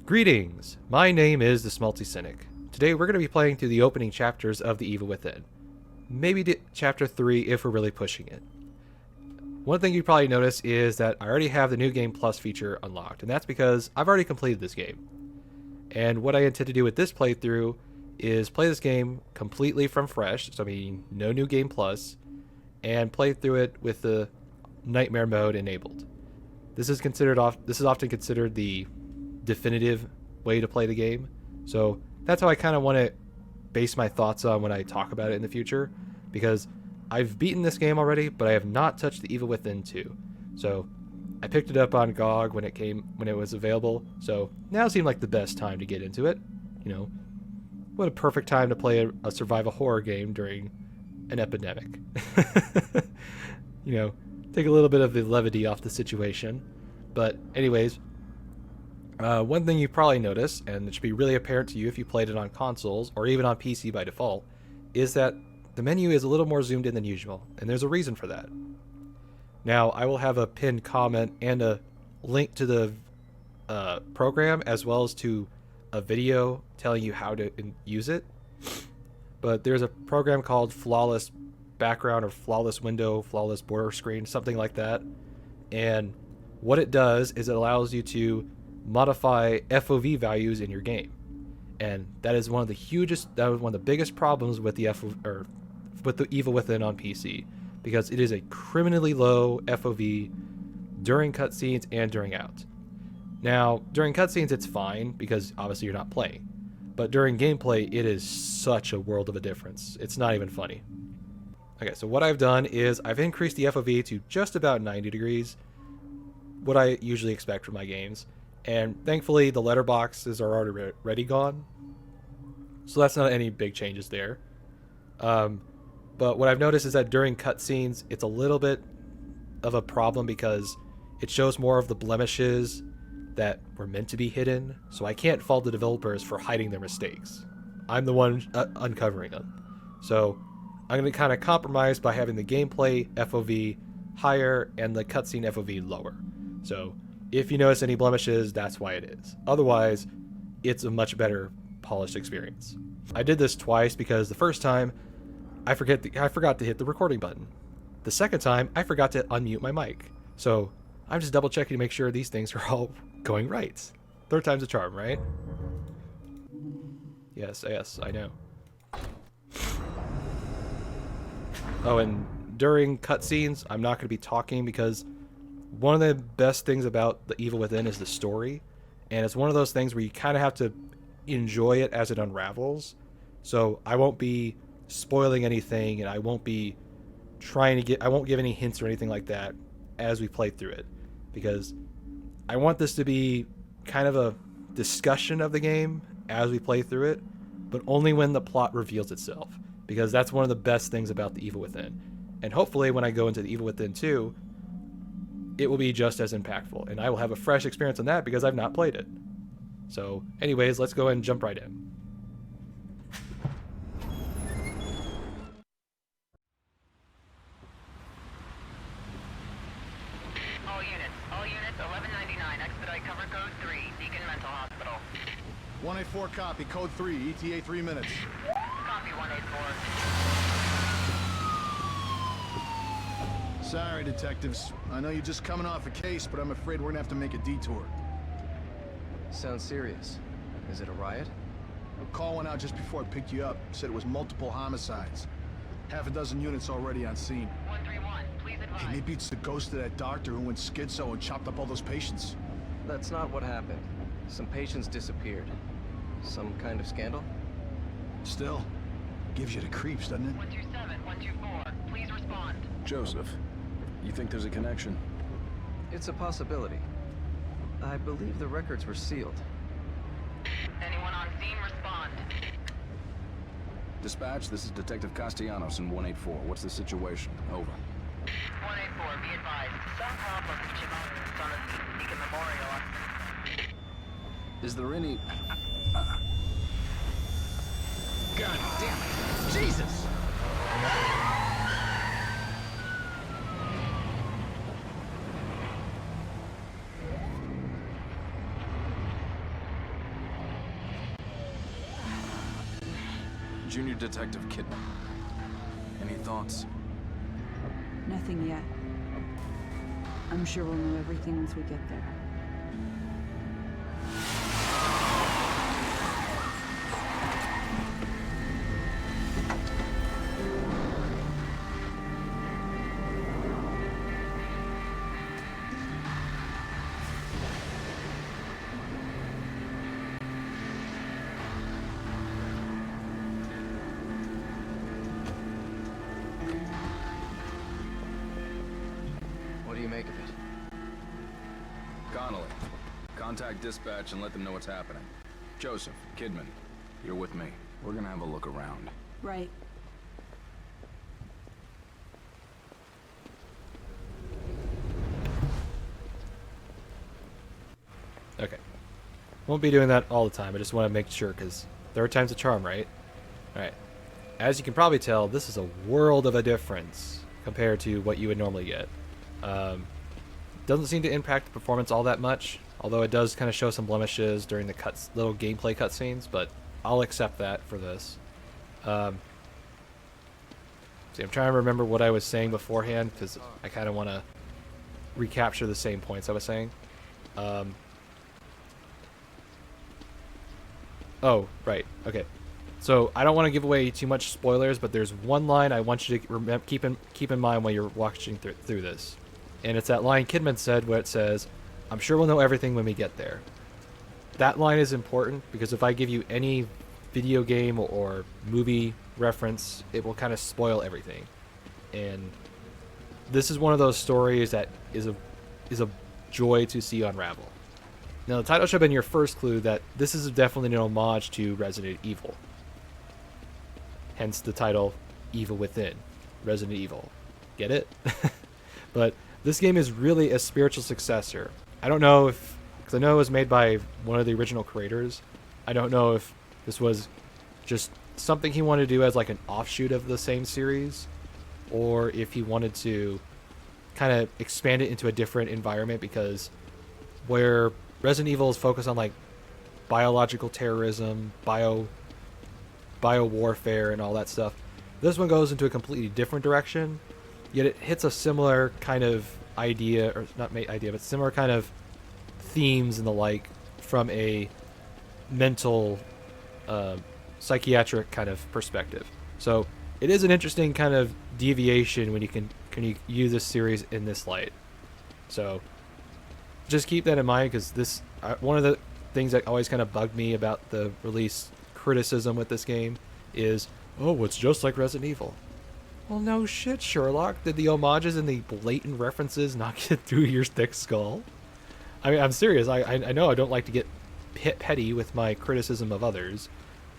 Greetings! My name is the Smelty Cynic. Today we're going to be playing through the opening chapters of The Evil Within. Maybe chapter 3 if we're really pushing it. One thing you probably notice is that I already have the New Game Plus feature unlocked, and that's because I've already completed this game. And what I intend to do with this playthrough is play this game completely from fresh, so I mean no New Game Plus, and play through it with the Nightmare mode enabled. This is often considered the definitive way to play the game, so that's how I kind of want to base my thoughts on when I talk about it in the future, because I've beaten this game already, but I have not touched The Evil Within 2. So I picked it up on GOG when it was available, so now seemed like the best time to get into it. You know, what a perfect time to play a survival horror game during an epidemic. You know, take a little bit of the levity off the situation. But anyways, one thing you probably noticed, and it should be really apparent to you if you played it on consoles or even on PC by default, is that the menu is a little more zoomed in than usual, and there's a reason for that. Now, I will have a pinned comment and a link to the program, as well as to a video telling you how to use it. But there's a program called Flawless Background or Flawless Window, Flawless Border Screen, something like that. And what it does is it allows you to modify FOV values in your game, and that is one of the biggest problems with the with the Evil Within on PC, because it is a criminally low FOV during cutscenes and during out. Now, during cutscenes it's fine because obviously you're not playing, but during gameplay it is such a world of a difference. It's not even funny. Okay, so what I've done is I've increased the FOV to just about 90 degrees, what I usually expect from my games. And thankfully the letterboxes are already gone, so that's not any big changes there. But what I've noticed is that during cutscenes it's a little bit of a problem because it shows more of the blemishes that were meant to be hidden, so I can't fault the developers for hiding their mistakes. I'm the one uncovering them. So I'm going to kind of compromise by having the gameplay FOV higher and the cutscene FOV lower. So if you notice any blemishes, that's why it is. Otherwise, it's a much better polished experience. I did this twice because the first time I forgot to hit the recording button. The second time I forgot to unmute my mic. So I'm just double checking to make sure these things are all going right. Third time's a charm, right? Yes, I know. Oh, and during cutscenes, I'm not going to be talking because one of the best things about The Evil Within is the story, and it's one of those things where you kind of have to enjoy it as it unravels. So I won't be spoiling anything, and I won't be I won't give any hints or anything like that as we play through it, because I want this to be kind of a discussion of the game as we play through it, but only when the plot reveals itself, because that's one of the best things about The Evil Within. And hopefully when I go into The Evil Within 2, it will be just as impactful, and I will have a fresh experience on that because I've not played it. So anyways, let's go ahead and jump right in. All units, 1199, expedite cover code 3, Beacon Mental Hospital. 184 copy, code 3, ETA 3 minutes. Copy 184. Sorry, detectives. I know you're just coming off a case, but I'm afraid we're gonna have to make a detour. Sounds serious. Is it a riot? A call went out just before I picked you up. Said it was multiple homicides. Half a dozen units already on scene. 131, please advise. Hey, maybe it's the ghost of that doctor who went schizo and chopped up all those patients. That's not what happened. Some patients disappeared. Some kind of scandal? Still, gives you the creeps, doesn't it? 127, 124, please respond. Joseph, you think there's a connection? It's a possibility. I believe the records were sealed. Anyone on scene, respond. Dispatch, this is Detective Castellanos in 184. What's the situation? Over. 184, be advised. Some problem reaching owners on a Beacon Memorial. Is there any... God damn it! Jesus! Junior Detective Kidman. Any thoughts? Nothing yet. I'm sure we'll know everything once we get there. What do you make of it? Connolly, contact dispatch and let them know what's happening. Joseph, Kidman, you're with me. We're gonna have a look around. Right. Okay. Won't be doing that all the time. I just want to make sure because third time's a charm, right? Alright. As you can probably tell, this is a world of a difference compared to what you would normally get. Doesn't seem to impact the performance all that much, although it does kind of show some blemishes during the little gameplay cutscenes, but I'll accept that for this. See, I'm trying to remember what I was saying beforehand because I kind of want to recapture the same points I was saying. Oh, right. Okay. So I don't want to give away too much spoilers, but there's one line I want you to keep in mind while you're watching through this. And it's that line Kidman said where it says, "I'm sure we'll know everything when we get there." That line is important because if I give you any video game or movie reference, it will kind of spoil everything. And this is one of those stories that is a joy to see unravel. Now, the title should have been your first clue that this is definitely an homage to Resident Evil. Hence the title, Evil Within. Resident Evil. Get it? But this game is really a spiritual successor. I don't know if... because I know it was made by one of the original creators. I don't know if this was just something he wanted to do as like an offshoot of the same series, or if he wanted to kind of expand it into a different environment, because where Resident Evil is focused on like biological terrorism, bio warfare and all that stuff, this one goes into a completely different direction, yet it hits a similar kind of idea, or not idea, but similar kind of themes and the like from a mental psychiatric kind of perspective. So it is an interesting kind of deviation when you use this series in this light. So just keep that in mind, because this one of the things that always kind of bugged me about the release criticism with this game is, oh, it's just like Resident Evil. Well, no shit, Sherlock. Did the homages and the blatant references not get through your thick skull? I mean, I'm serious. I know I don't like to get petty with my criticism of others,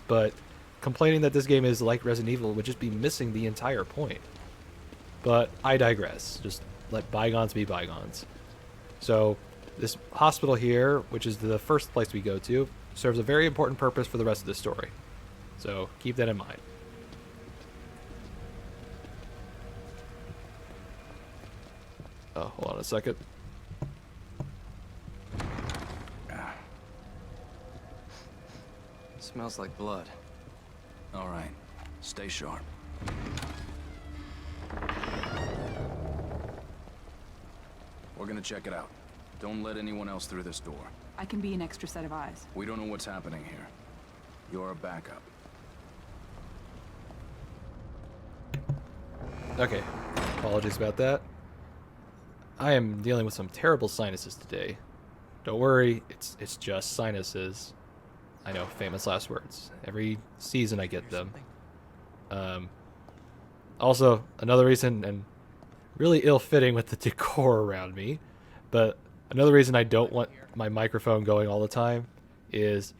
but complaining that this game is like Resident Evil would just be missing the entire point. But I digress. Just let bygones be bygones. So this hospital here, which is the first place we go to, serves a very important purpose for the rest of the story. So keep that in mind. Oh, hold on a second. Smells like blood. All right. Stay sharp. We're gonna check it out. Don't let anyone else through this door. I can be an extra set of eyes. We don't know what's happening here. You're a backup. Okay, apologies about that. I am dealing with some terrible sinuses today. Don't worry, it's just sinuses. I know, famous last words. Every season I get them. Also, another reason, and really ill-fitting with the decor around me, but another reason I don't want my microphone going all the time is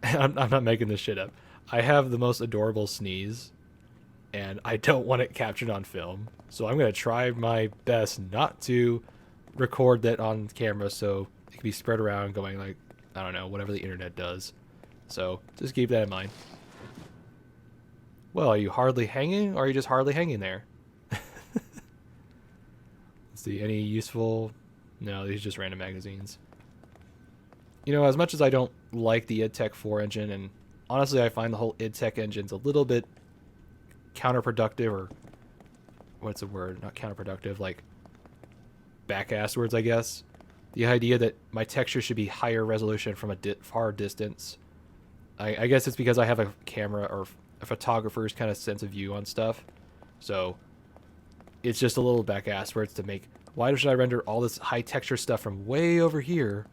I'm not making this shit up. I have the most adorable sneeze, and I don't want it captured on film. So I'm going to try my best not to record that on camera so it can be spread around going like, I don't know, whatever the internet does. So just keep that in mind. Well, are you hardly hanging, or are you just hardly hanging there? Let's see, any useful... No, these are just random magazines. You know, as much as I don't like the idTech 4 engine, and honestly I find the whole idTech engine's a little bit counterproductive, or what's the word? Not counterproductive, like back-assed words, I guess. The idea that my texture should be higher resolution from a far distance. I guess it's because I have a camera or a photographer's kind of sense of view on stuff. So it's just a little back-assed words to make... Why should I render all this high texture stuff from way over here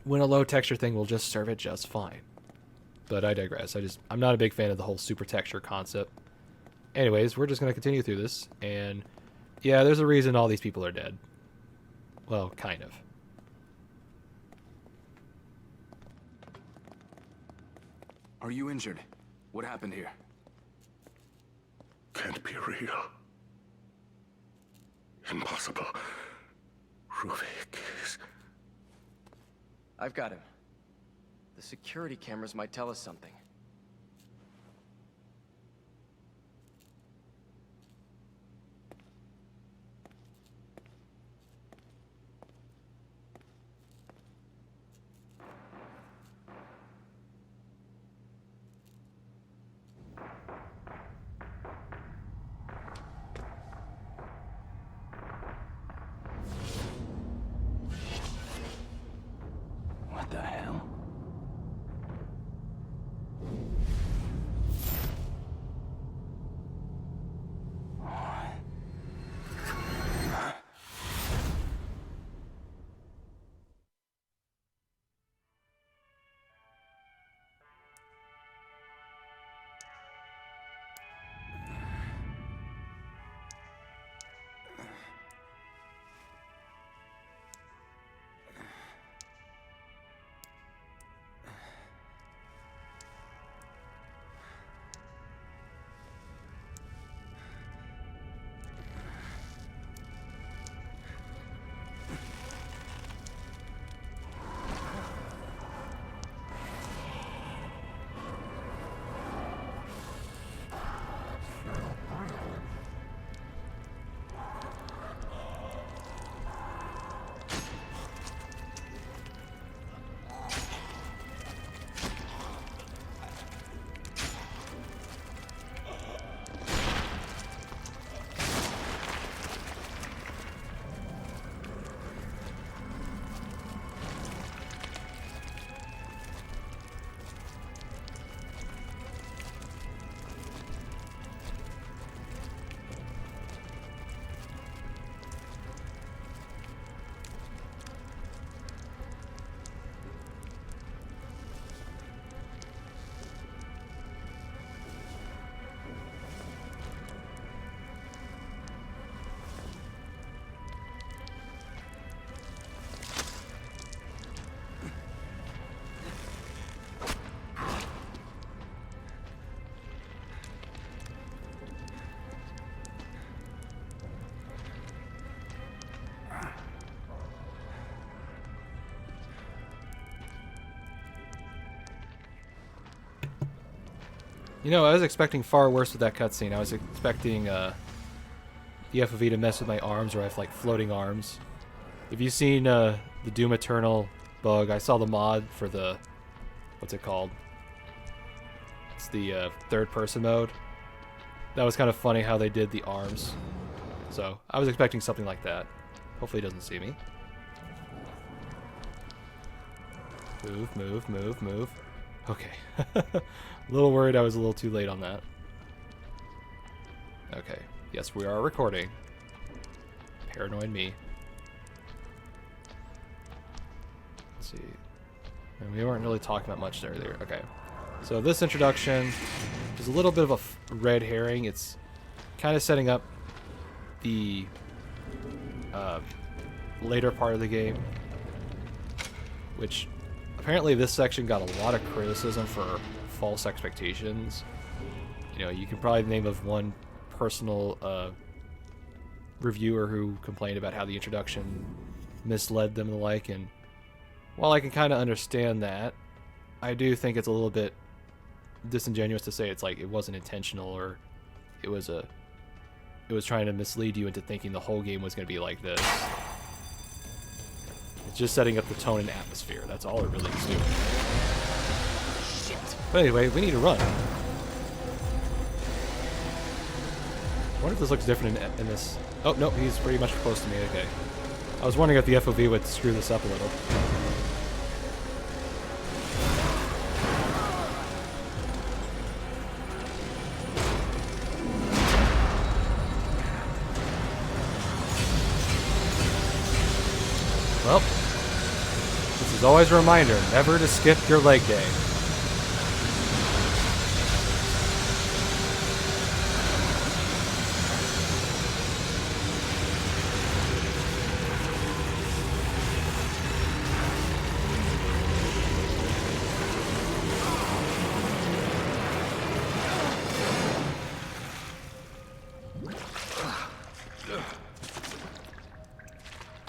when a low texture thing will just serve it just fine? But I digress. I'm not a big fan of the whole super texture concept. Anyways, we're just going to continue through this. And yeah, there's a reason all these people are dead. Well, kind of. Are you injured? What happened here? Can't be real. Impossible. Ruvik is... I've got him. The security cameras might tell us something. What the hell? You know, I was expecting far worse with that cutscene. I was expecting the FOV to mess with my arms, or I have like floating arms. If you've seen the Doom Eternal bug, I saw the mod for the... What's it called? It's the third-person mode. That was kind of funny how they did the arms. So, I was expecting something like that. Hopefully he doesn't see me. Move, move, move, move. Okay. A little worried I was a little too late on that. Okay. Yes, we are recording. Paranoid me. Let's see. And we weren't really talking about much earlier. Okay. So this introduction is a little bit of a red herring. It's kind of setting up the later part of the game, which apparently this section got a lot of criticism for false expectations. You know, you can probably name of one personal reviewer who complained about how the introduction misled them and the like, and while I can kind of understand that, I do think it's a little bit disingenuous to say it's like it wasn't intentional or it was trying to mislead you into thinking the whole game was going to be like this. It's just setting up the tone and atmosphere. That's all it really is doing. Shit. But anyway, we need to run. I wonder if this looks different in this. Oh, no, he's pretty much close to me. Okay. I was wondering if the FOV would screw this up a little. Well, this is always a reminder, never to skip your leg day.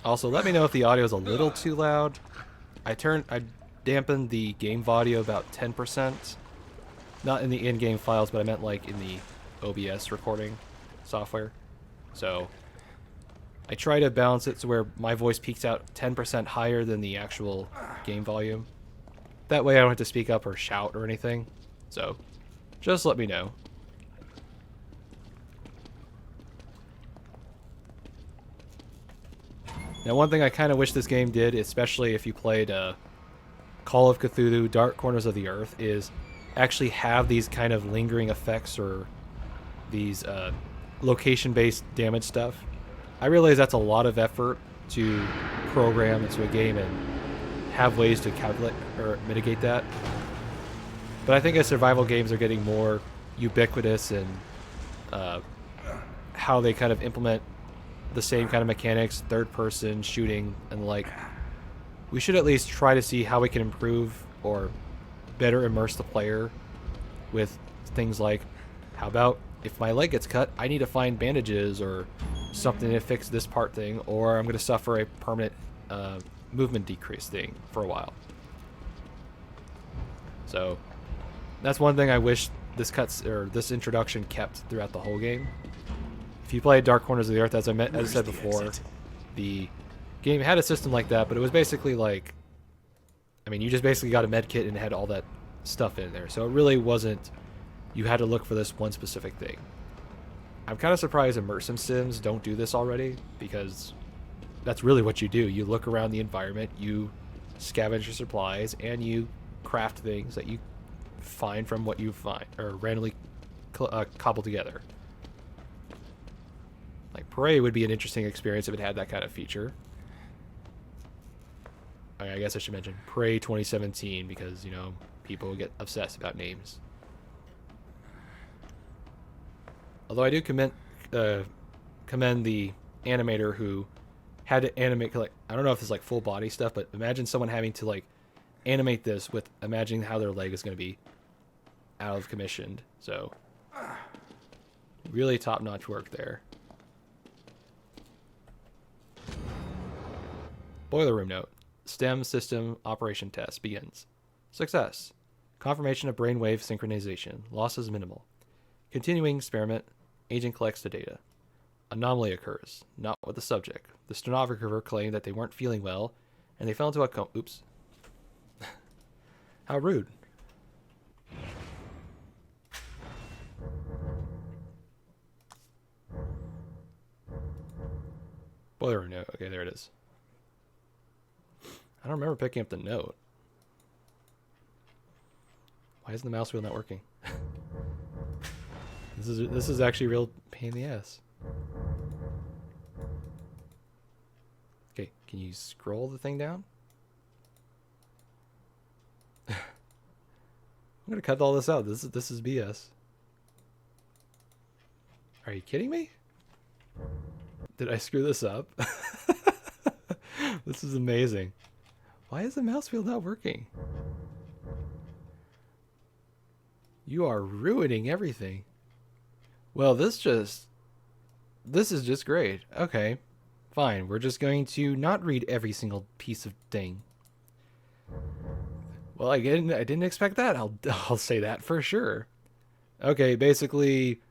Also, let me know if the audio is a little too loud. I dampened the game audio about 10%. Not in the in-game files, but I meant like in the OBS recording software. So I try to balance it to where my voice peaks out 10% higher than the actual game volume. That way I don't have to speak up or shout or anything. So just let me know. Now, one thing I kind of wish this game did, especially if you played Call of Cthulhu Dark Corners of the Earth, is actually have these kind of lingering effects or these location-based damage stuff. I realize that's a lot of effort to program into a game and have ways to calculate or mitigate that. But I think as survival games are getting more ubiquitous in how they kind of implement the same kind of mechanics, third-person shooting and the like, we should at least try to see how we can improve or better immerse the player with things like, how about if my leg gets cut, I need to find bandages or something to fix this part thing, or I'm going to suffer a permanent movement decrease thing for a while. So that's one thing I wish this introduction kept throughout the whole game. If you played Dark Corners of the Earth, as I said before, the game had a system like that, but it was basically like, I mean, you just basically got a med kit and it had all that stuff in there. So it really wasn't, you had to look for this one specific thing. I'm kind of surprised immersive sims don't do this already, because that's really what you do. You look around the environment, you scavenge your supplies, and you craft things that you find from what you find, or randomly cobble together. Like, Prey would be an interesting experience if it had that kind of feature. I guess I should mention Prey 2017, because, you know, people get obsessed about names. Although I do commend the animator who had to animate, like, I don't know if it's like full body stuff, but imagine someone having to like animate this with imagining how their leg is going to be out of commissioned. So really top-notch work there. Boiler room note. STEM system operation test begins. Success. Confirmation of brainwave synchronization. Losses minimal. Continuing experiment. Agent collects the data. Anomaly occurs. Not with the subject. The stenographer claimed that they weren't feeling well, and they fell into a coma. Oops. How rude. Boiler room note. Okay, there it is. I don't remember picking up the note. Why isn't the mouse wheel not working? This is actually a real pain in the ass. Okay, can you scroll the thing down? I'm gonna cut all this out. This is BS. Are you kidding me? Did I screw this up? This is amazing. Why is the mouse wheel not working? You are ruining everything. Well, this is just great. Okay, fine. We're just going to not read every single piece of thing. Well, I didn't expect that. I'll say that for sure. Okay, basically,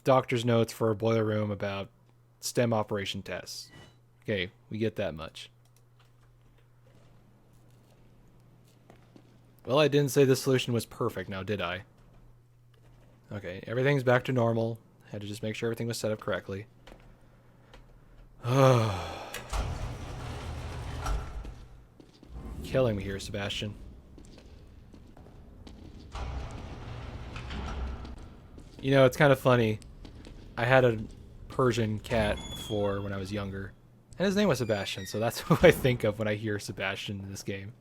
doctor's notes for a boiler room about STEM operation tests. Okay, we get that much. Well, I didn't say the solution was perfect, now did I? Okay, everything's back to normal. Had to just make sure everything was set up correctly. Killing me here, Sebastian. You know, it's kind of funny. I had a Persian cat before when I was younger, and his name was Sebastian, so that's who I think of when I hear Sebastian in this game.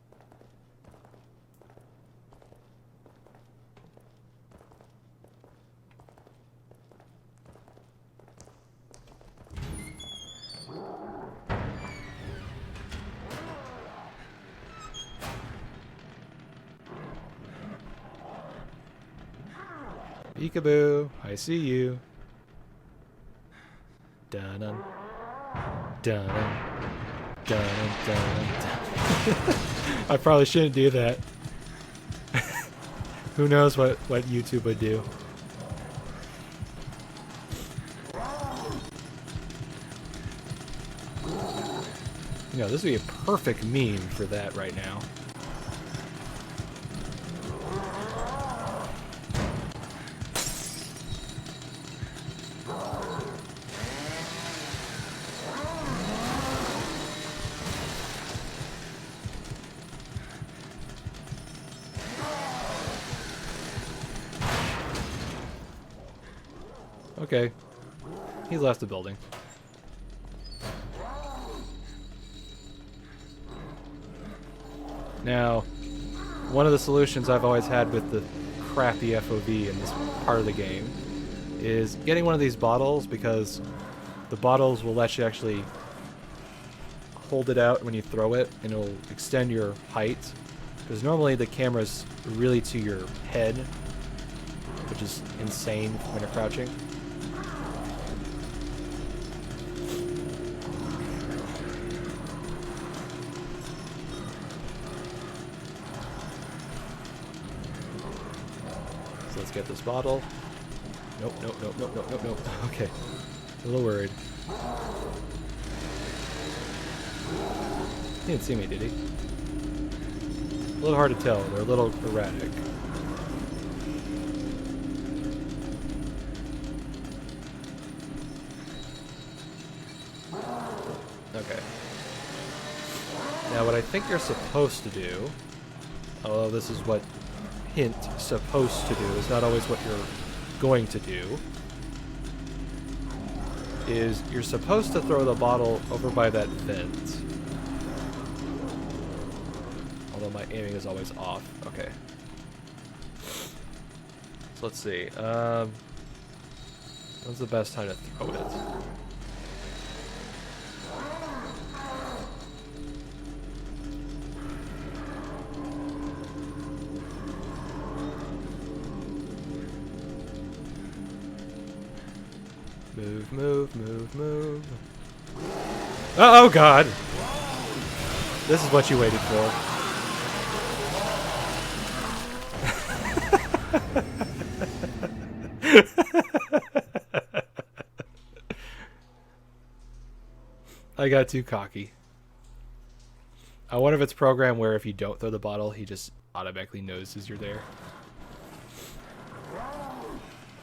Peekaboo, I see you. Dun dun dun dun dun dun. I probably shouldn't do that. Who knows what YouTube would do? You know, this would be a perfect meme for that right now. Okay. He's left the building. Now, one of the solutions I've always had with the crappy FOV in this part of the game is getting one of these bottles, because the bottles will let you actually hold it out when you throw it, and it'll extend your height. Because normally the camera's really to your head, which is insane when you're crouching. So let's get this bottle. Nope, nope, nope, nope, nope, nope, nope. Okay. A little worried. He didn't see me, did he? A little hard to tell. They're a little erratic. Okay. Now what I think you're supposed to do, although this is what hint supposed to do, is not always what you're going to do, is you're supposed to throw the bottle over by that vent. Although my aiming is always off. Okay. So let's see. When's the best time to throw it? Move, move, move, move. Oh God! This is what you waited for. I got too cocky. I wonder if it's programmed where if you don't throw the bottle, he just automatically notices you're there.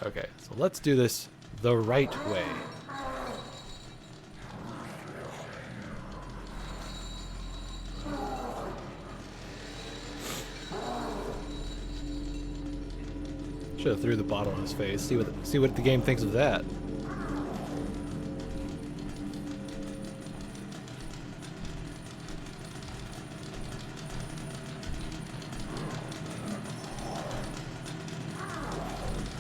Okay, so let's do this the right way. Should have threw the bottle in his face. See what the game thinks of that.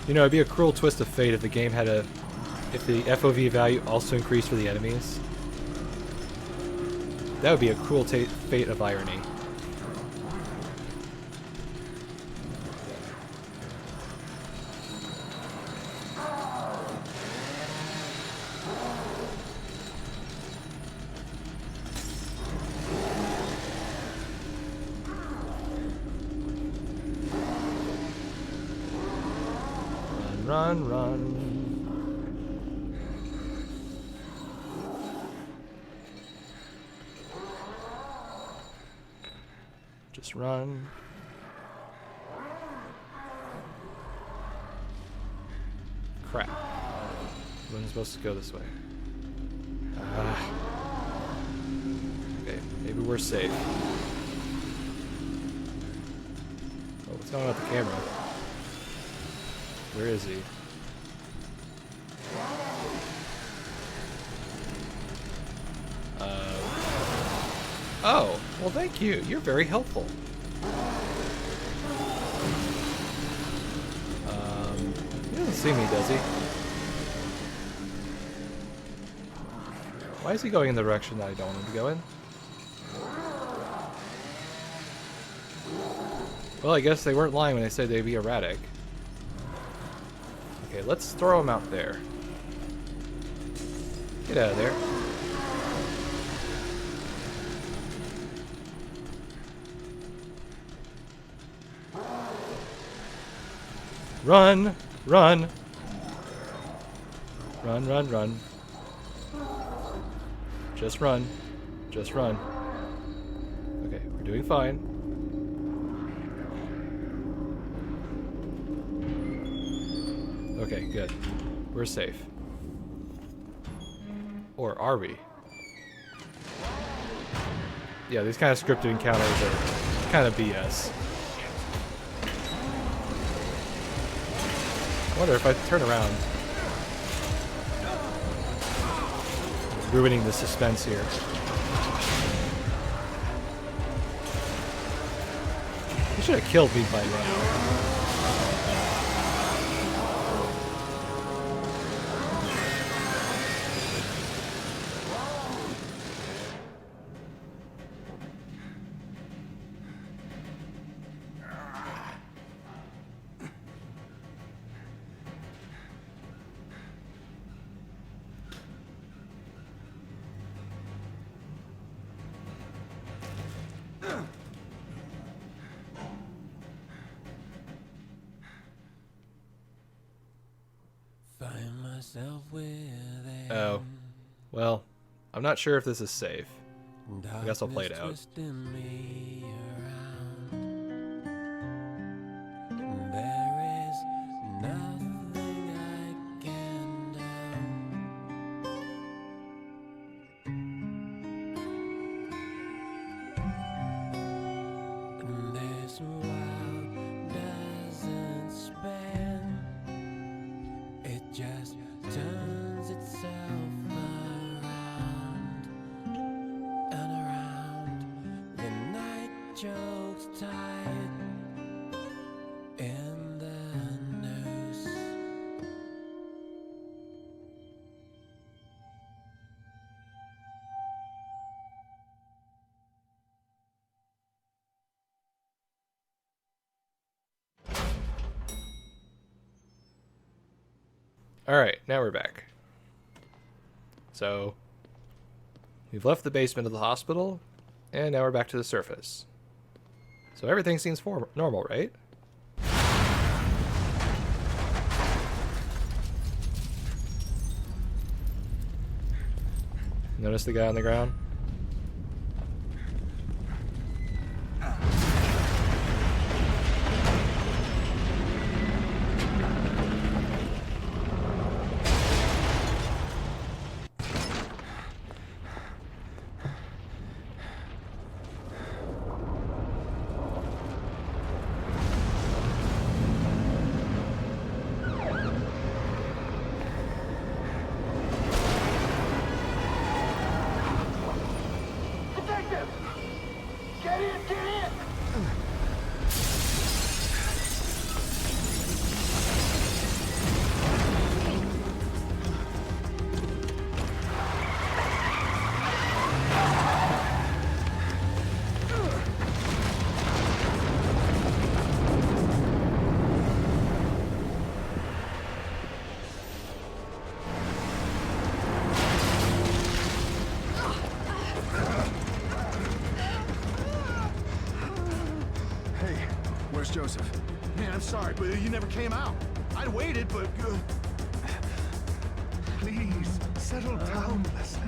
You know, it'd be a cruel twist of fate if the game had if the FOV value also increased for the enemies. That would be a cruel fate of irony. Run, run. Just run. Crap. Wasn't supposed to go this way. Okay, maybe we're safe. Oh, what's going on with the camera? Where is he? Oh, well thank you. You're very helpful. He doesn't see me, does he? Why is he going in the direction that I don't want him to go in? Well, I guess they weren't lying when they said they'd be erratic. Okay, let's throw him out there. Get out of there. Run! Run! Run, run, run. Just run. Just run. Okay, we're doing fine. Okay, good. We're safe. Or are we? Yeah, these kind of scripted encounters are kind of BS. I wonder if I turn around. Ruining the suspense here. He should have killed me by now. Oh. Well, I'm not sure if this is safe. I guess I'll play it out. Alright, now we're back. So, we've left the basement of the hospital, and now we're back to the surface. So everything seems normal, right? Notice the guy on the ground? Joseph. Man, I'm sorry, but you never came out. I'd waited, but... Please, settle down, Leslie.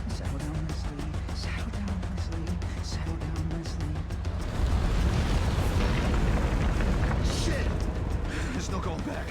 Settle down, Leslie. Settle down, Leslie. Settle down, Leslie. Shit! There's no going back.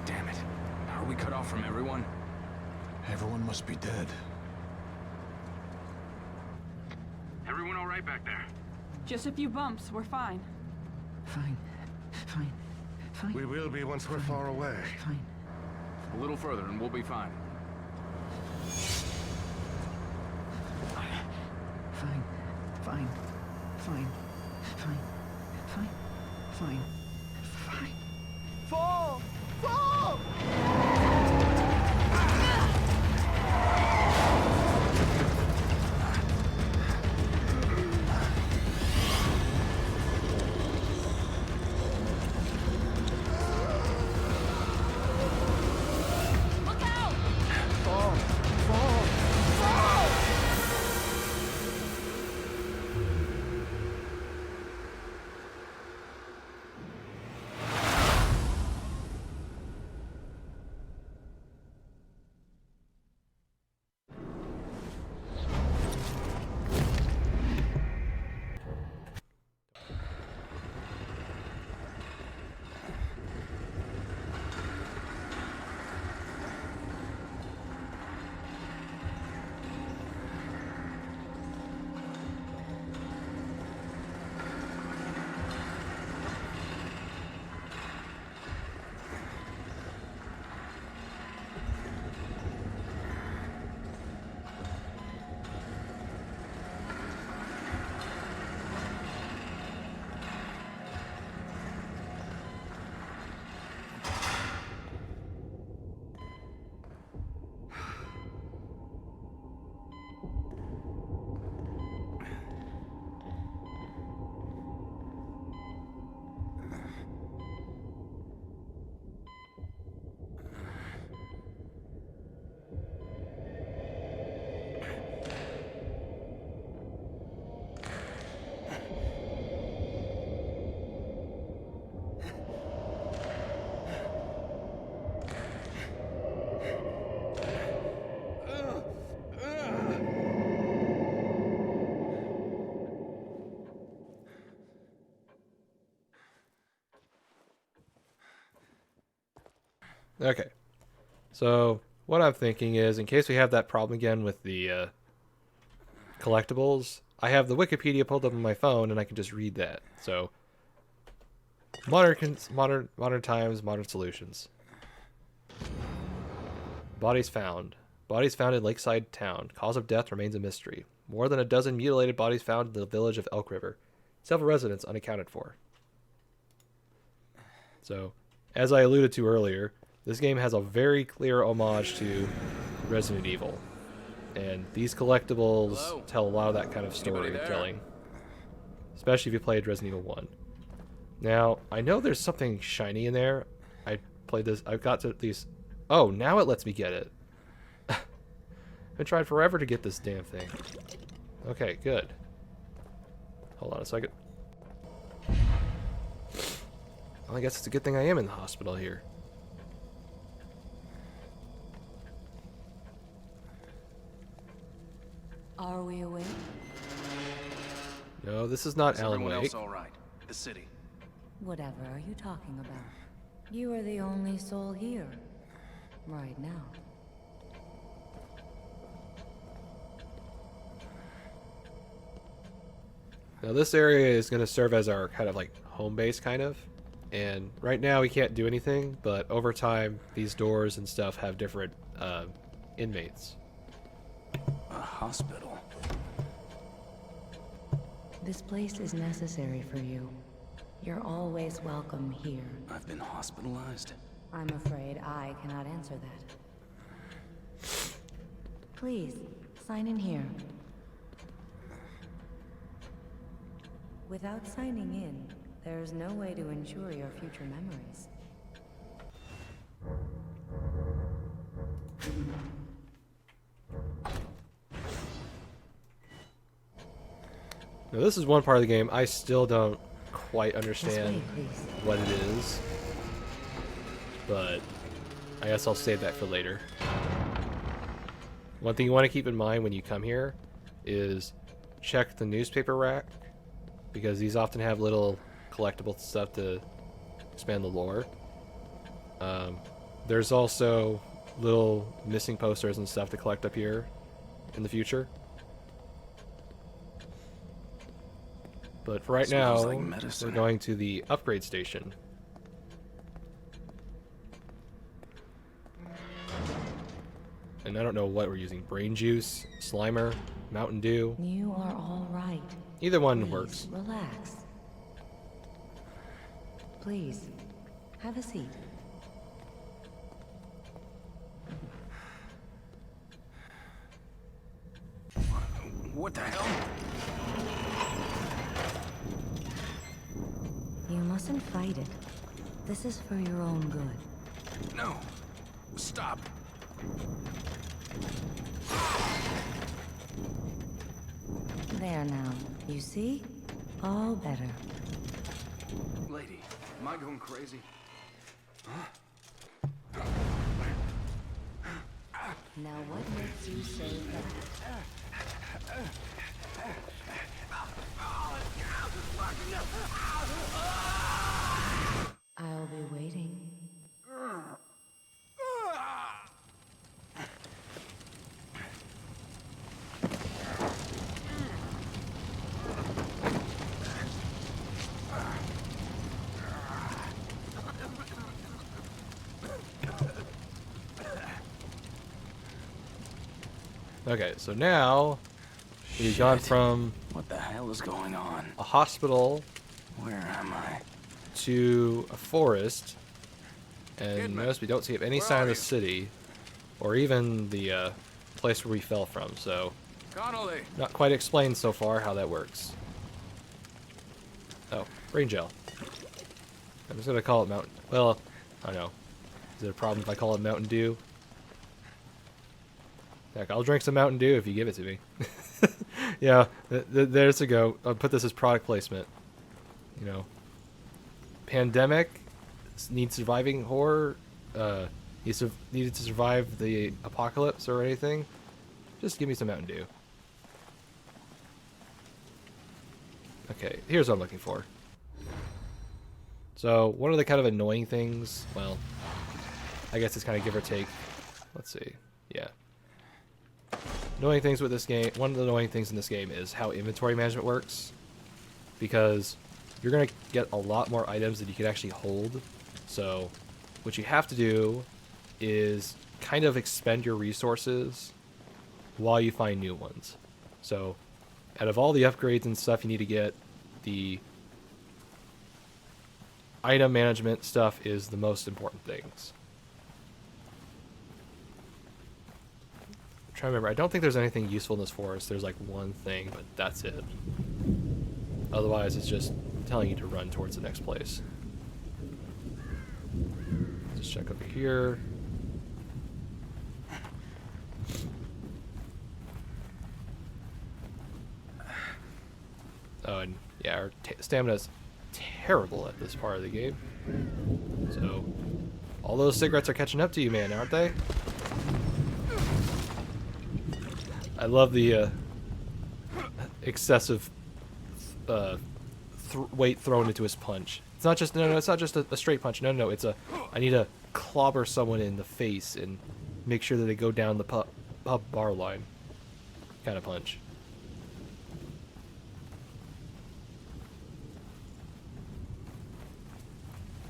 Damn it. Are we cut off from everyone? Everyone must be dead. Everyone all right back there? Just a few bumps. We're fine. Fine. Fine. Fine. We will be once we're far away. Fine. A little further and we'll be fine. Fine. Fine. Fine. Fine. Fine. Fine. Fine. Fall! Fall! Look out! Fall! Fall! Fall! Okay. So what I'm thinking is, in case we have that problem again with the collectibles, I have the Wikipedia pulled up on my phone, and I can just read that. So, modern times, modern solutions. Bodies found. Bodies found in Lakeside Town. Cause of death remains a mystery. More than a dozen mutilated bodies found in the village of Elk River. Several residents unaccounted for. So, as I alluded to earlier, this game has a very clear homage to Resident Evil. And these collectibles tell a lot of that kind of storytelling. Especially if you played Resident Evil 1. Now, I know there's something shiny in there. I've got to at least Oh, now it lets me get it. I've been trying forever to get this damn thing. Okay, good. Hold on a second. Well, I guess it's a good thing I am in the hospital here. Are we awake? No, this is not Is Alan everyone Wake. else all right? The city. Whatever are you talking about? You are the only soul here. Right now. Now this area is going to serve as our kind of like home base kind of. And right now we can't do anything, but over time these doors and stuff have different inmates. A hospital. This place is necessary for you. You're always welcome here. I've been hospitalized. I'm afraid I cannot answer that. Please, sign in here. Without signing in, there's no way to ensure your future memories. Now this is one part of the game I still don't quite This understand way, please. what it is, but I guess I'll save that for later. One thing you want to keep in mind when you come here is check the newspaper rack, because these often have little collectible stuff to expand the lore. There's also little missing posters and stuff to collect up here in the future. But for right Smells now, like medicine. we're going to the upgrade station. And I don't know what we're using. Brain juice, Slimer, Mountain Dew. You are all right. Either one Please, works. relax. Please, have a seat. What the hell? You mustn't fight it. This is for your own good. No. Stop. There now. You see? All better. Lady, am I going crazy? Now what makes you say that? I'll be waiting. Okay, so now we've gone from What the hell is going on? a hospital Where am I? to a forest, and Kidman, notice we don't see any where sign are of the you? city, or even the place where we fell from, so Connolly! not quite explained so far how that works. Oh, brain gel. I'm just gonna call it Mountain... Well, I don't know. Is it a problem if I call it Mountain Dew? Heck, I'll drink some Mountain Dew if you give it to me. Yeah, there's a go. I'll put this as product placement. You know, pandemic, need surviving horror, needed to survive the apocalypse or anything. Just give me some Mountain Dew. Okay, here's what I'm looking for. So, one of the kind of annoying things, well, I guess it's kind of give or take. Let's see. Yeah. Annoying things with this game, one of the annoying things in this game is how inventory management works. Because you're going to get a lot more items than you can actually hold. So, what you have to do is kind of expend your resources while you find new ones. So, out of all the upgrades and stuff you need to get, the item management stuff is the most important things. I'm trying to remember. I don't think there's anything useful in this forest. There's like one thing, but that's it. Otherwise, it's just telling you to run towards the next place. Just check over here. Oh, and yeah, our stamina's terrible at this part of the game. So, all those cigarettes are catching up to you, man, aren't they? I love the excessive weight thrown into his punch. It's not just it's not just a straight punch. No, it's a I need to clobber someone in the face and make sure that they go down the pub bar line kind of punch.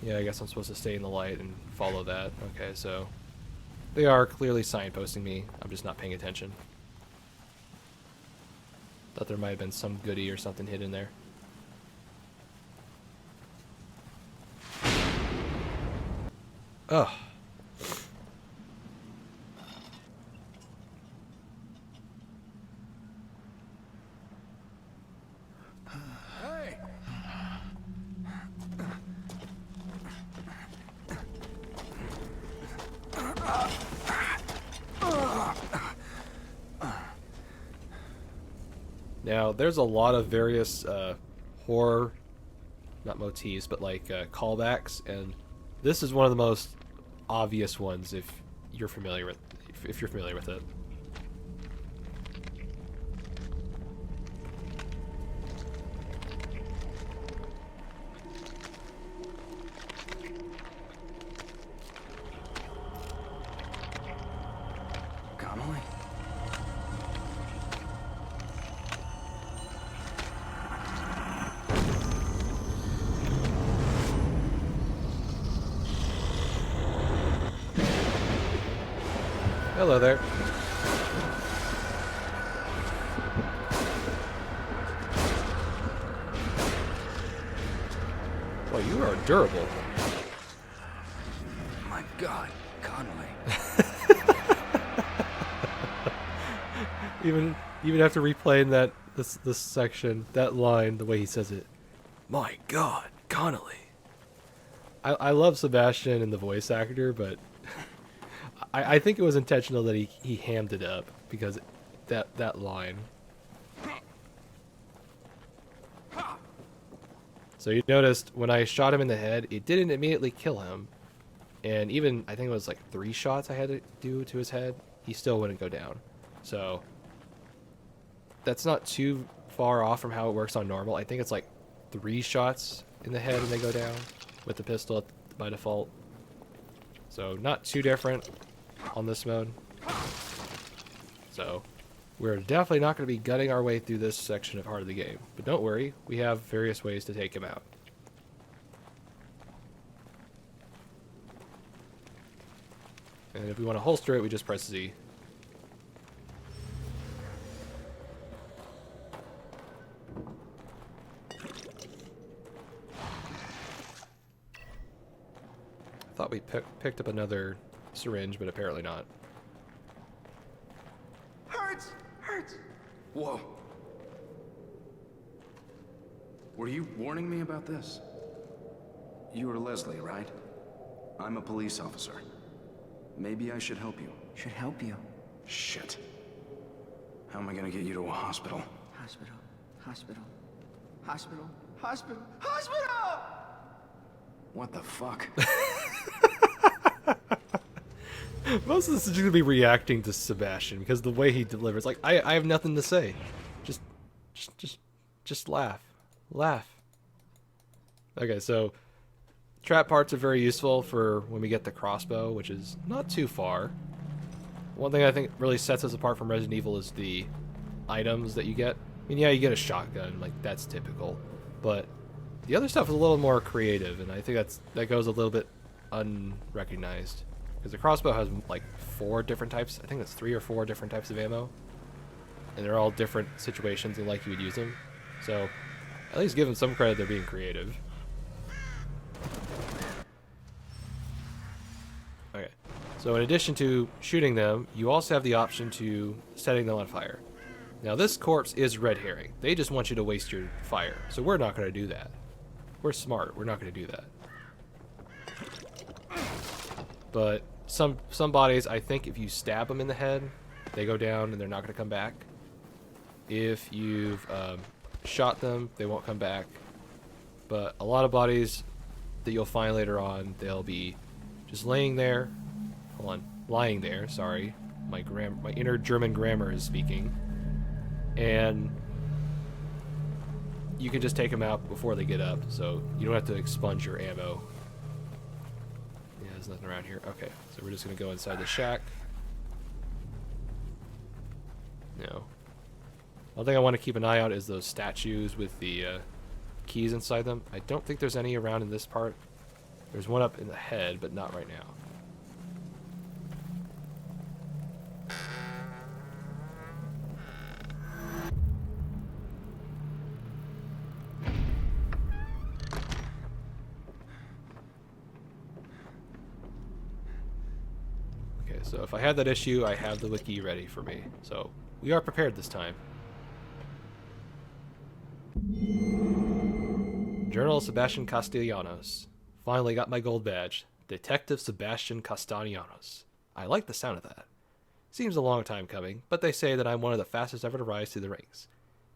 Yeah, I guess I'm supposed to stay in the light and follow that. Okay, so they are clearly signposting me. I'm just not paying attention. Thought there might have been some goodie or something hidden there. Ugh. Hey! Now, there's a lot of various horror, not motifs, but like callbacks, and this is one of the most obvious ones if you're familiar with it. Connolly? Hello there. Well, you are durable. My God, Connolly. Even after replaying this section, that line, the way he says it, my God, Connolly. I love Sebastian and the voice actor, but I think it was intentional that he hammed it up because that line. So you noticed when I shot him in the head, it didn't immediately kill him, and even I think it was like 3 shots I had to do to his head, he still wouldn't go down. So that's not too far off from how it works on normal. I think it's like 3 shots in the head and they go down with the pistol by default. So not too different on this mode. So we're definitely not going to be gutting our way through this section of heart of the game. But don't worry, we have various ways to take him out. And if we want to holster it, we just press Z. I thought we picked up another syringe, but apparently not. Hurts! Hurts! Whoa. Were you warning me about this? You are Leslie, right? I'm a police officer. Maybe I should help you. Should help you. Shit. How am I gonna get you to a hospital? Hospital. Hospital. Hospital. Hospital. Hospital! What the fuck? Most of this is going to be reacting to Sebastian because the way he delivers, like I have nothing to say, just laugh, laugh. Okay, so trap parts are very useful for when we get the crossbow, which is not too far. One thing I think really sets us apart from Resident Evil is the items that you get. I mean, yeah, you get a shotgun, like that's typical, but the other stuff is a little more creative, and I think that goes a little bit unrecognized. Because the crossbow has like 4 different types. I think that's 3 or 4 different types of ammo. And they're all different situations and like you would use them. So at least give them some credit, they're being creative. Okay. So in addition to shooting them, you also have the option to setting them on fire. Now this corpse is red herring. They just want you to waste your fire. So we're not going to do that. We're smart. We're not going to do that. But some bodies, I think if you stab them in the head, they go down and they're not going to come back. If you've shot them, they won't come back. But a lot of bodies that you'll find later on, they'll be just laying there. Hold on, lying there. Sorry, my inner German grammar is speaking. And you can just take them out before they get up, so you don't have to expunge your ammo. Yeah, there's nothing around here. Okay, so we're just gonna go inside the shack. No. One thing I want to keep an eye out is those statues with the keys inside them. I don't think there's any around in this part. There's one up in the head, but not right now. Okay, so if I had that issue, I have the wiki ready for me. So we are prepared this time. Journal Sebastian Castellanos. Finally got my gold badge. Detective Sebastian Castellanos. I like the sound of that. Seems a long time coming, but they say that I'm one of the fastest ever to rise through the ranks.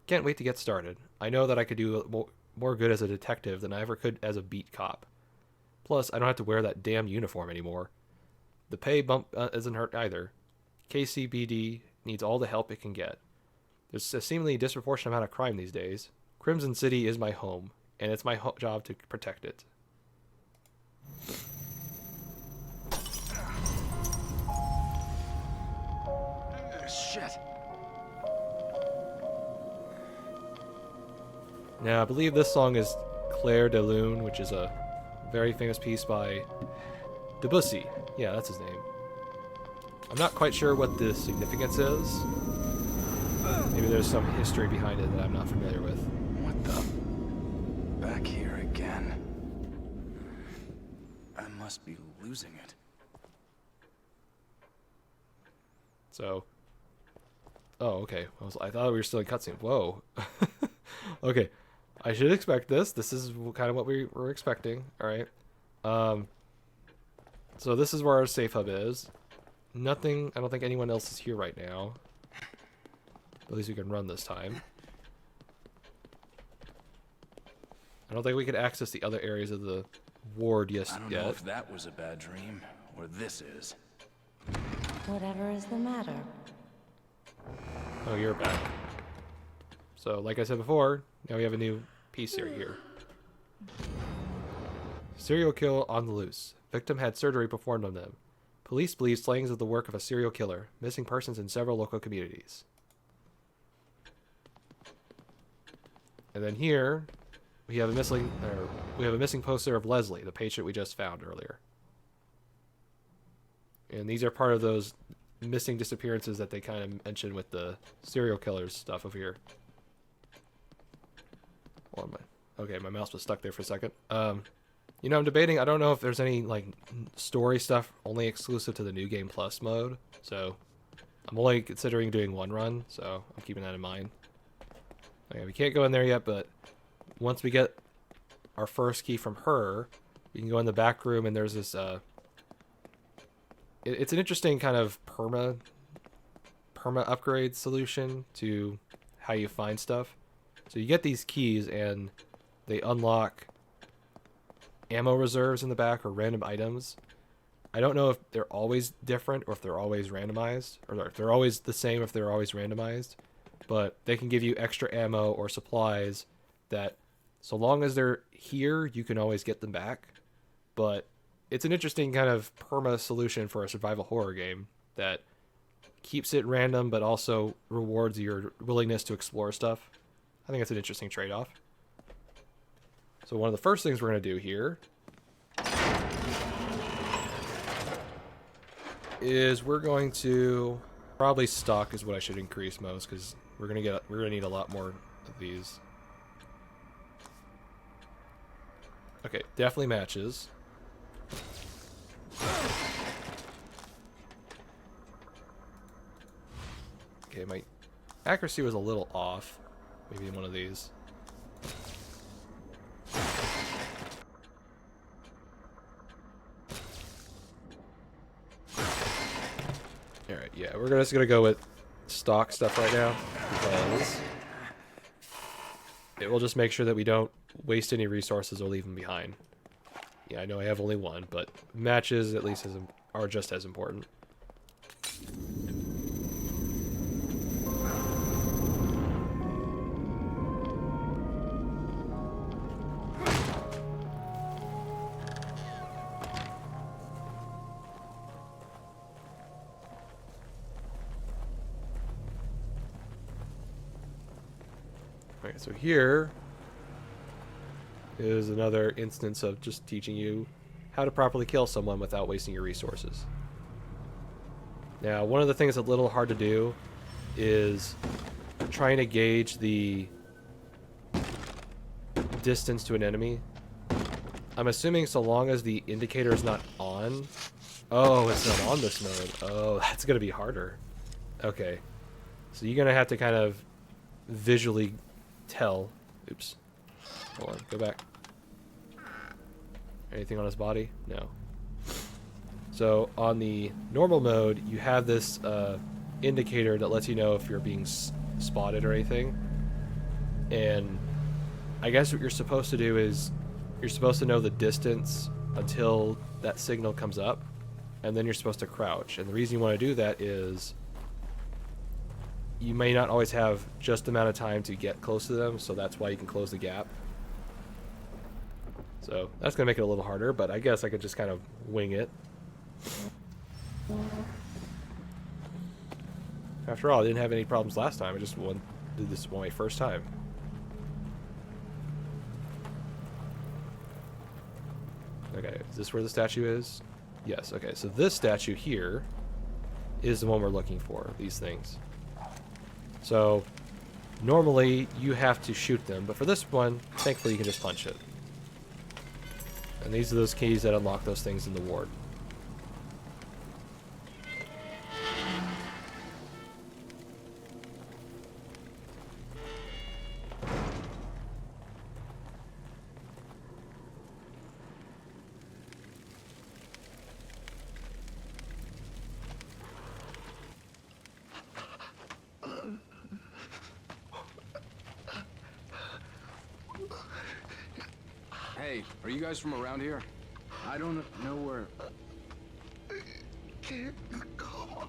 Can't wait to get started. I know that I could do more good as a detective than I ever could as a beat cop. Plus, I don't have to wear that damn uniform anymore. The pay bump isn't hurt either. KCBD needs all the help it can get. There's a seemingly disproportionate amount of crime these days. Crimson City is my home, and it's my job to protect it. Shit. Now, I believe this song is Clair de Lune, which is a very famous piece by Debussy. Yeah, that's his name. I'm not quite sure what the significance is. Maybe there's some history behind it that I'm not familiar with. What the? Back here again. I must be losing it. So, oh, okay. I thought we were still in cutscene. Whoa. Okay, I should expect this. This is kind of what we were expecting. All right. So this is where our safe hub is. Nothing. I don't think anyone else is here right now. At least we can run this time. I don't think we can access the other areas of the ward yet. I don't know if that was a bad dream or this is. Whatever is the matter? Oh, you're back. So, like I said before, now we have a new piece here. Serial kill on the loose. Victim had surgery performed on them. Police believe slayings is the work of a serial killer. Missing persons in several local communities. And then here, we have a missing poster of Leslie, the patient we just found earlier. And these are part of those missing disappearances that they kind of mentioned with the serial killers stuff over here. Okay, my mouse was stuck there for a second. You know, I'm debating. I don't know if there's any like story stuff only exclusive to the New Game Plus mode. So I'm only considering doing one run. So I'm keeping that in mind. Okay, we can't go in there yet, but once we get our first key from her, we can go in the back room, and there's this. It's an interesting kind of perma upgrade solution to how you find stuff. So you get these keys, and they unlock ammo reserves in the back or random items. I don't know if they're always different or if they're always randomized, or if they're always the same if they're always randomized. But they can give you extra ammo or supplies that, so long as they're here, you can always get them back. But it's an interesting kind of perma solution for a survival horror game that keeps it random but also rewards your willingness to explore stuff. I think it's an interesting trade-off. So one of the first things we're going to do here is we're going to probably stock is what I should increase most, because we're going to need a lot more of these. Okay, definitely matches. Okay, my accuracy was a little off. Maybe in one of these. Alright, yeah, we're just gonna go with stock stuff right now, because it will just make sure that we don't waste any resources or leave them behind. Yeah, I know I have only one, but matches at least are just as important. Alright, so here is another instance of just teaching you how to properly kill someone without wasting your resources. Now, one of the things that's a little hard to do is trying to gauge the distance to an enemy. I'm assuming so long as the indicator is not on. Oh, it's not on this mode. Oh, that's going to be harder. Okay. So you're going to have to kind of visually tell. Oops. Hold on, go back. Anything on his body? No. So on the normal mode, you have this indicator that lets you know if you're being spotted or anything. And I guess what you're supposed to do is you're supposed to know the distance until that signal comes up, and then you're supposed to crouch. And the reason you want to do that is you may not always have just the amount of time to get close to them, so that's why you can close the gap. So that's going to make it a little harder, but I guess I could just kind of wing it. After all, I didn't have any problems last time. I just did this my first time. Okay, is this where the statue is? Yes, okay. So this statue here is the one we're looking for, these things. So normally you have to shoot them, but for this one, thankfully you can just punch it. And these are those keys that unlock those things in the ward. Hey, are you guys from around here? I don't know where... Can't go on.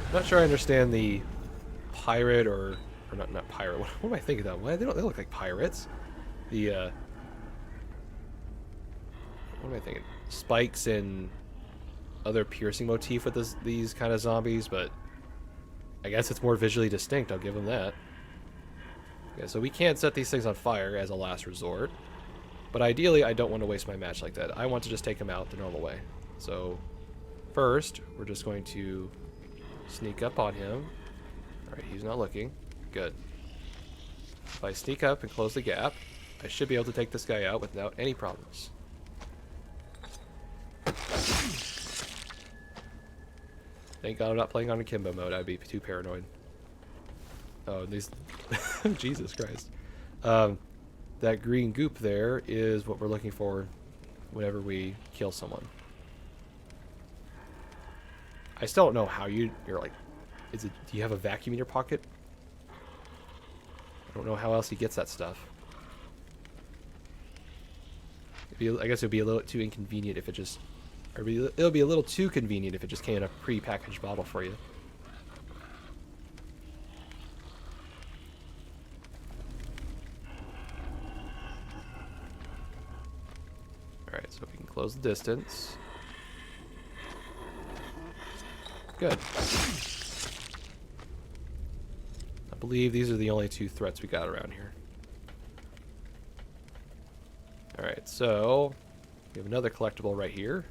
I'm not sure I understand the pirate or not pirate. What am I thinking of? Why they look like pirates? The what am I thinking? Spikes and other piercing motif with these kind of zombies, but I guess it's more visually distinct. I'll give them that. Okay, so we can't set these things on fire as a last resort, but ideally I don't want to waste my match like that. I want to just take them out the normal way. So first, we're just going to sneak up on him. Alright, he's not looking. Good. If I sneak up and close the gap, I should be able to take this guy out without any problems. Thank God I'm not playing on akimbo mode. I'd be too paranoid. Oh, these... Jesus Christ. That green goop there is what we're looking for whenever we kill someone. I still don't know how you're like, do you have a vacuum in your pocket? I don't know how else he gets that stuff. I guess it would be a little too inconvenient if it just, or it'll be a little too convenient if it just came in a pre-packaged bottle for you. Alright, so we can close the distance. Good. I believe these are the only two threats we got around here. Alright, so we have another collectible right here.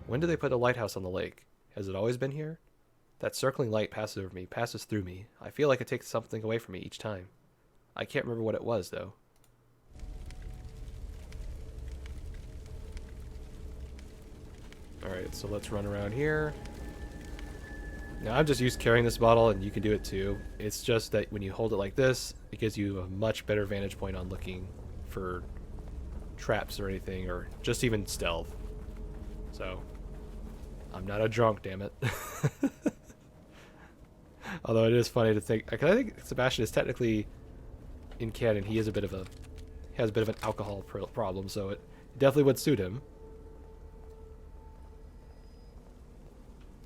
When did they put a lighthouse on the lake? Has it always been here? That circling light passes over me, passes through me. I feel like it takes something away from me each time. I can't remember what it was, though. Alright, so let's run around here. Now, I'm just used to carrying this bottle, and you can do it too. It's just that when you hold it like this, it gives you a much better vantage point on looking for traps or anything, or just even stealth. So, I'm not a drunk, damn it. Although it is funny to think, because I think Sebastian is technically, in canon, he has a bit of an alcohol problem, so it definitely would suit him.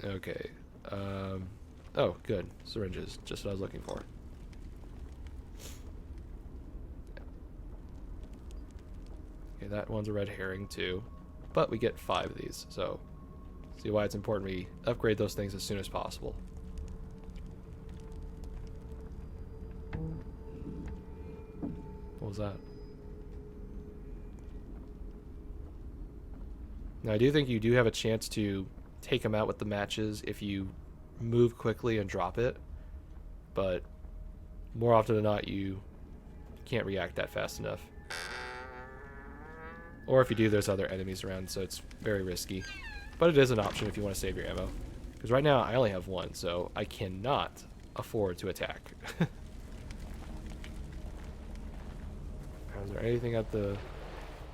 Okay. Oh, good. Syringes. Just what I was looking for. Okay, that one's a red herring, too. But we get 5 of these, so... See why it's important we upgrade those things as soon as possible. What was that? Now, I do think you do have a chance to take them out with the matches if you move quickly and drop it, but more often than not you can't react that fast enough. Or if you do, there's other enemies around, so it's very risky. But it is an option if you want to save your ammo. Because right now I only have 1, so I cannot afford to attack. Is there anything at the...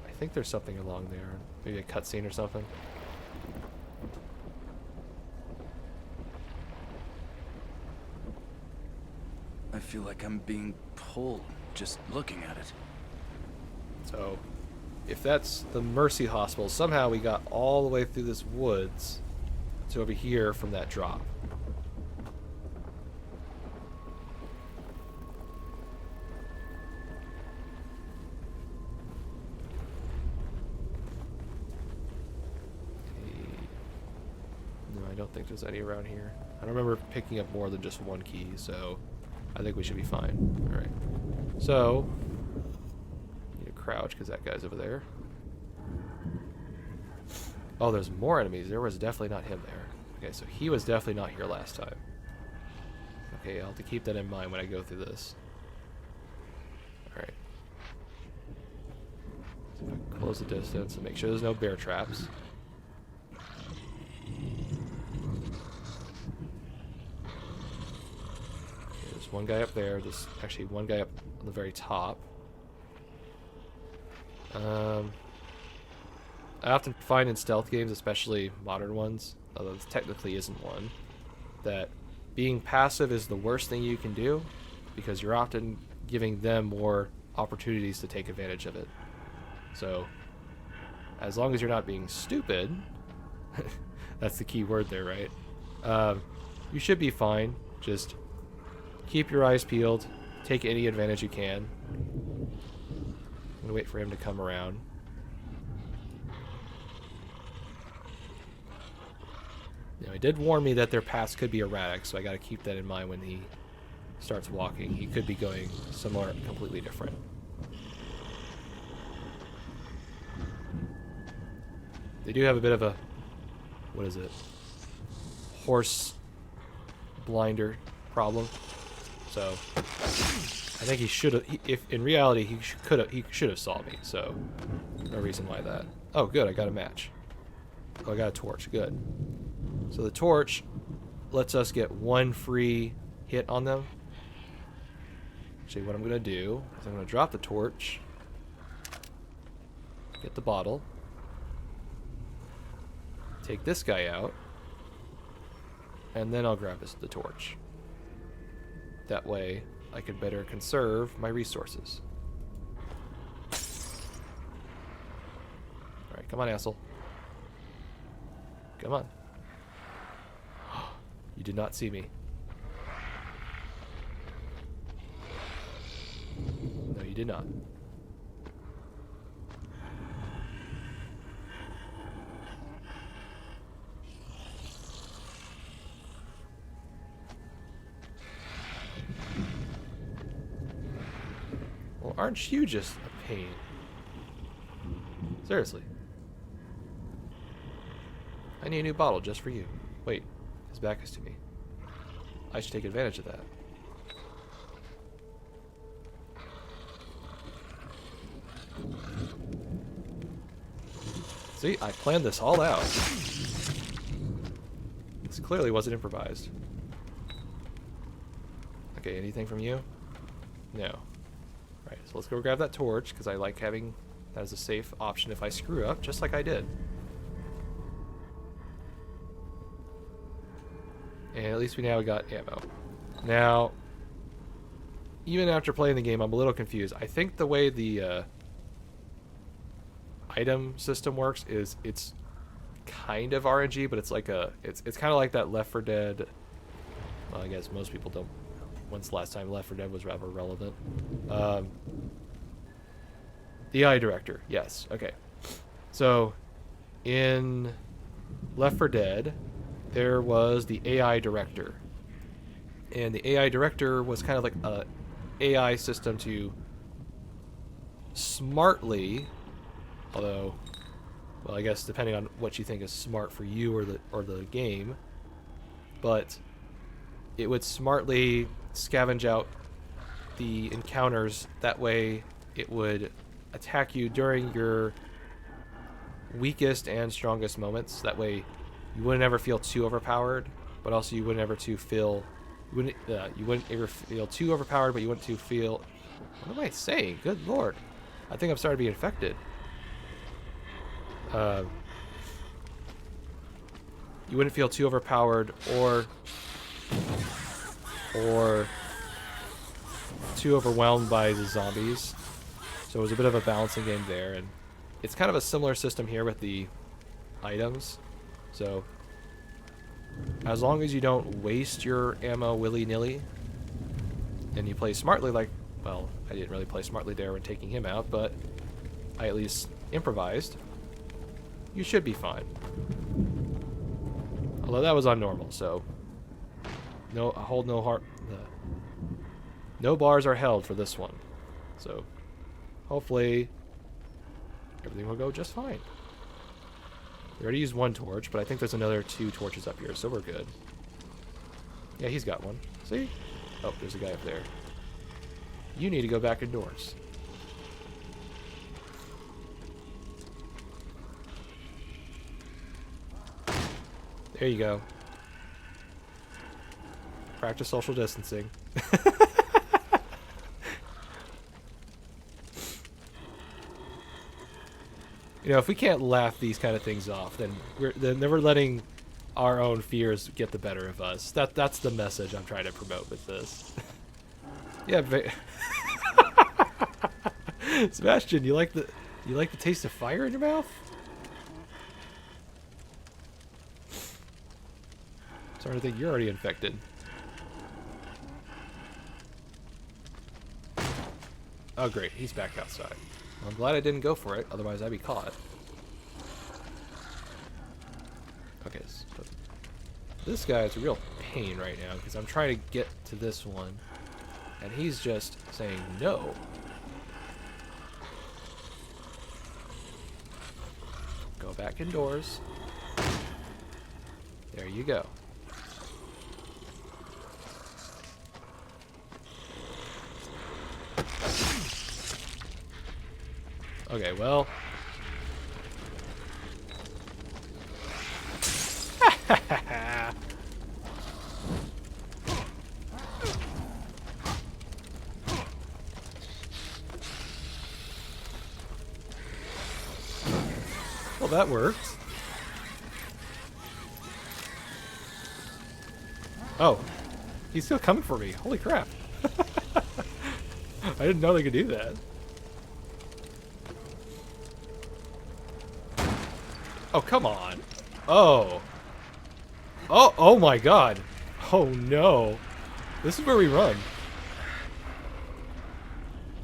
I think there's something along there. Maybe a cutscene or something. I feel like I'm being pulled just looking at it. So, if that's the Mercy Hospital, somehow we got all the way through this woods to over here from that drop. No, I don't think there's any around here. I don't remember picking up more than just 1 key, so I think we should be fine. Alright. So, need to crouch because that guy's over there. Oh, there's more enemies. There was definitely not him there. Okay, so he was definitely not here last time. Okay, I'll have to keep that in mind when I go through this. Alright. So if I close the distance and make sure there's no bear traps. There's one guy up there. There's actually one guy up on the very top. I often find in stealth games, especially modern ones, although this technically isn't one, that being passive is the worst thing you can do because you're often giving them more opportunities to take advantage of it. So, as long as you're not being stupid, that's the key word there, right? You should be fine. Just keep your eyes peeled, take any advantage you can. I'm gonna wait for him to come around. Now, he did warn me that their paths could be erratic, so I gotta keep that in mind when he starts walking. He could be going somewhere completely different. They do have a bit of a, what is it, horse blinder problem. So I think he should have, if in reality he should have saw me, so no reason why that. Oh good, I got a match. Oh, I got a torch, good. So the torch lets us get 1 free hit on them. Actually, what I'm going to do is I'm going to drop the torch, get the bottle, take this guy out, and then I'll grab the torch. That way, I can better conserve my resources. Alright, come on, asshole. Come on. You did not see me. No, you did not. Well, aren't you just a pain? Seriously. I need a new bottle just for you. Wait, his back is to me. I should take advantage of that. See, I planned this all out. This clearly wasn't improvised. Okay, anything from you? No. Right, so let's go grab that torch, because I like having that as a safe option if I screw up, just like I did. And at least we now got ammo. Now, even after playing the game, I'm a little confused. I think the way the item system works is it's kind of RNG, but it's like it's kind of like that Left 4 Dead. Well, I guess most people don't. When's the last time Left 4 Dead was rather relevant? The AI director, yes. Okay, so in Left 4 Dead, there was the AI director, and the AI director was kind of like a AI system to smartly, although, well, I guess depending on what you think is smart for you or the game, but it would smartly scavenge out the encounters. That way, it would attack you during your weakest and strongest moments. That way, you wouldn't ever feel too overpowered, but also you wouldn't ever feel too overpowered, but you wouldn't feel. What am I saying? Good lord, I think I'm starting to be infected. You wouldn't feel too overpowered or too overwhelmed by the zombies. So it was a bit of a balancing game there, and it's kind of a similar system here with the items. So as long as you don't waste your ammo willy-nilly and you play smartly, like, well, I didn't really play smartly there when taking him out, but I at least improvised, you should be fine. Although that was on normal, so no bars are held for this one. So hopefully everything will go just fine. We already used one torch, but I think there's another 2 torches up here, so we're good. Yeah, he's got one. See? Oh, there's a guy up there. You need to go back indoors. There you go. Practice social distancing. You know, if we can't laugh these kind of things off, then we're never letting our own fears get the better of us. That's the message I'm trying to promote with this. Yeah, Sebastian, you like the taste of fire in your mouth? Starting to think you're already infected. Oh great, he's back outside. Well, I'm glad I didn't go for it, otherwise I'd be caught. Okay, so this guy is a real pain right now because I'm trying to get to this one, and he's just saying no. Go back indoors. There you go. Okay, well. Well, that worked. Oh, he's still coming for me. Holy crap. I didn't know they could do that. Oh, come on. Oh. Oh, oh my god. Oh no. This is where we run.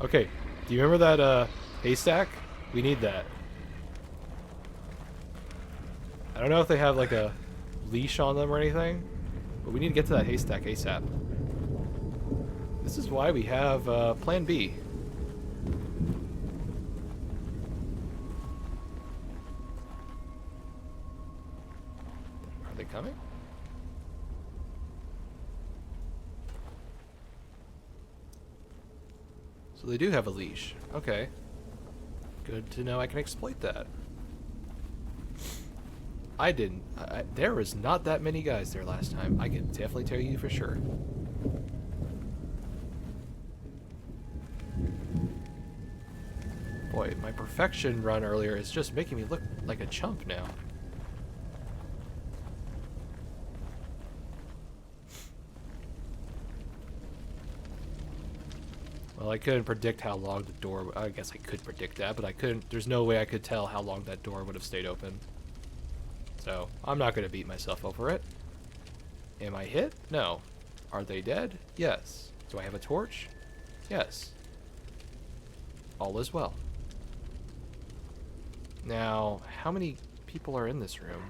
Okay, do you remember that haystack? We need that. I don't know if they have like a leash on them or anything, but we need to get to that haystack ASAP. This is why we have Plan B. Are they coming? So they do have a leash. Okay. Good to know I can exploit that. I didn't. There was not that many guys there last time. I can definitely tell you for sure. Boy, my perfection run earlier is just making me look like a chump now. Well, I couldn't predict how long the door... I guess I could predict that, but I couldn't... There's no way I could tell how long that door would have stayed open. So, I'm not going to beat myself over it. Am I hit? No. Are they dead? Yes. Do I have a torch? Yes. All is well. Now, how many people are in this room?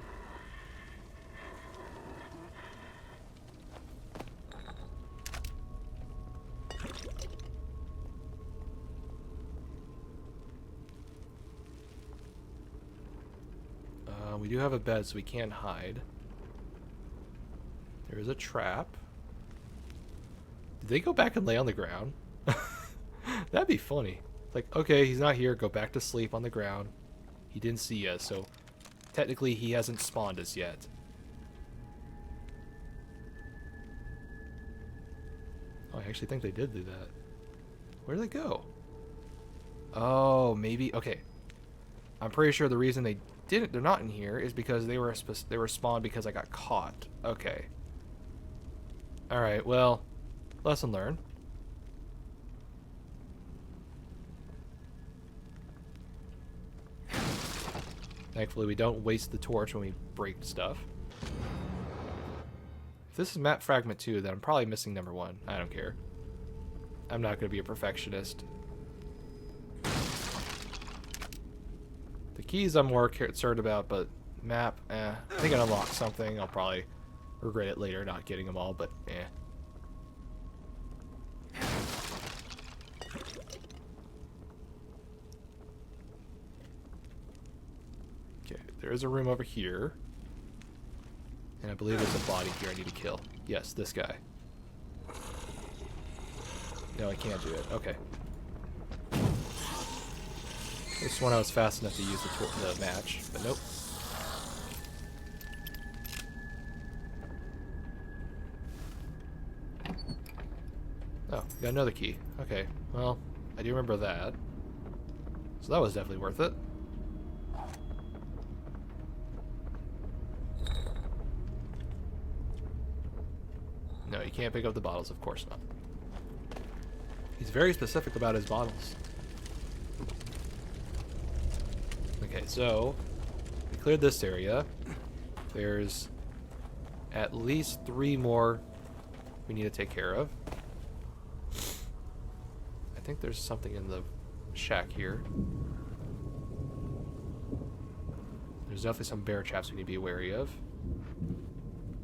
We do have a bed, so we can hide. There is a trap. Did they go back and lay on the ground? That'd be funny. Like, okay, he's not here. Go back to sleep on the ground. He didn't see us, so technically he hasn't spawned us yet. Oh, I actually think they did do that. Where did they go? Oh, maybe. Okay. I'm pretty sure the reason they're not in here is because they were spawned because I got caught. Okay. All right. Well, lesson learned. Thankfully, we don't waste the torch when we break stuff. If this is map fragment 2, then I'm probably missing number 1. I don't care. I'm not going to be a perfectionist. The keys I'm more concerned about, but map, I think I unlocked something. I'll probably regret it later not getting them all, but Okay, there is a room over here. And I believe there's a body here I need to kill. Yes, this guy. No, I can't do it. Okay. This one I was fast enough to use the match, but nope. Oh, we got another key. Okay, well, I do remember that. So that was definitely worth it. No, you can't pick up the bottles, of course not. He's very specific about his bottles. Okay, so we cleared this area. There's at least 3 more we need to take care of. I think there's something in the shack here. There's definitely some bear traps we need to be wary of.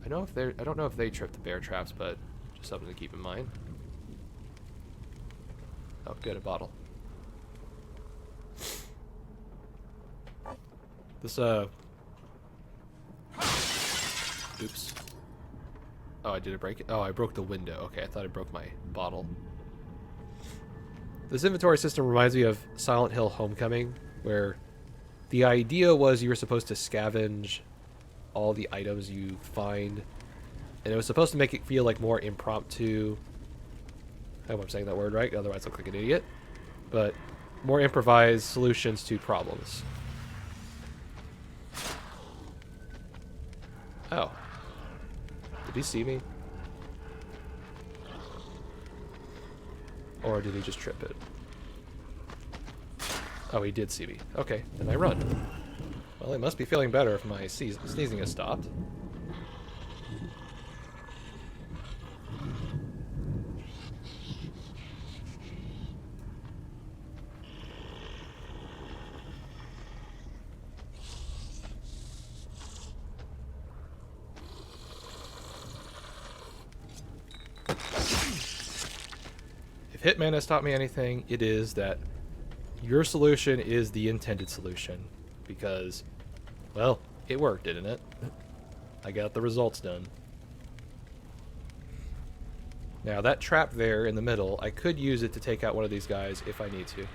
I don't know if they trip the bear traps, but just something to keep in mind. Oh, good, a bottle. This, oops. Oh, I did break it? Oh, I broke the window. Okay, I thought I broke my bottle. This inventory system reminds me of Silent Hill Homecoming, where the idea was you were supposed to scavenge all the items you find, and it was supposed to make it feel like more impromptu. I hope I'm saying that word right, otherwise I look like an idiot. But more improvised solutions to problems. Oh. Did he see me? Or did he just trip it? Oh, he did see me. Okay, then I run. Well, he must be feeling better if my sneezing has stopped. If Hitman has taught me anything, it is that your solution is the intended solution. Because, well, it worked, didn't it? I got the results done. Now that trap there in the middle, I could use it to take out one of these guys if I need to.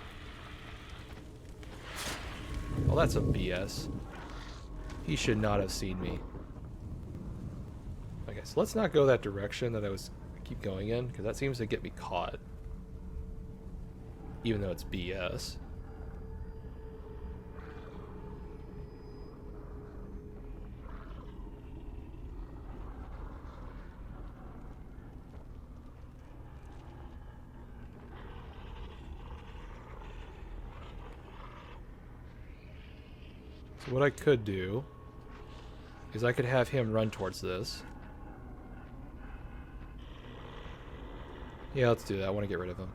Oh, that's some BS. He should not have seen me. Okay, so let's not go that direction that I keep going in, because that seems to get me caught. Even though it's BS. So what I could do is I could have him run towards this. Yeah, let's do that. I want to get rid of him.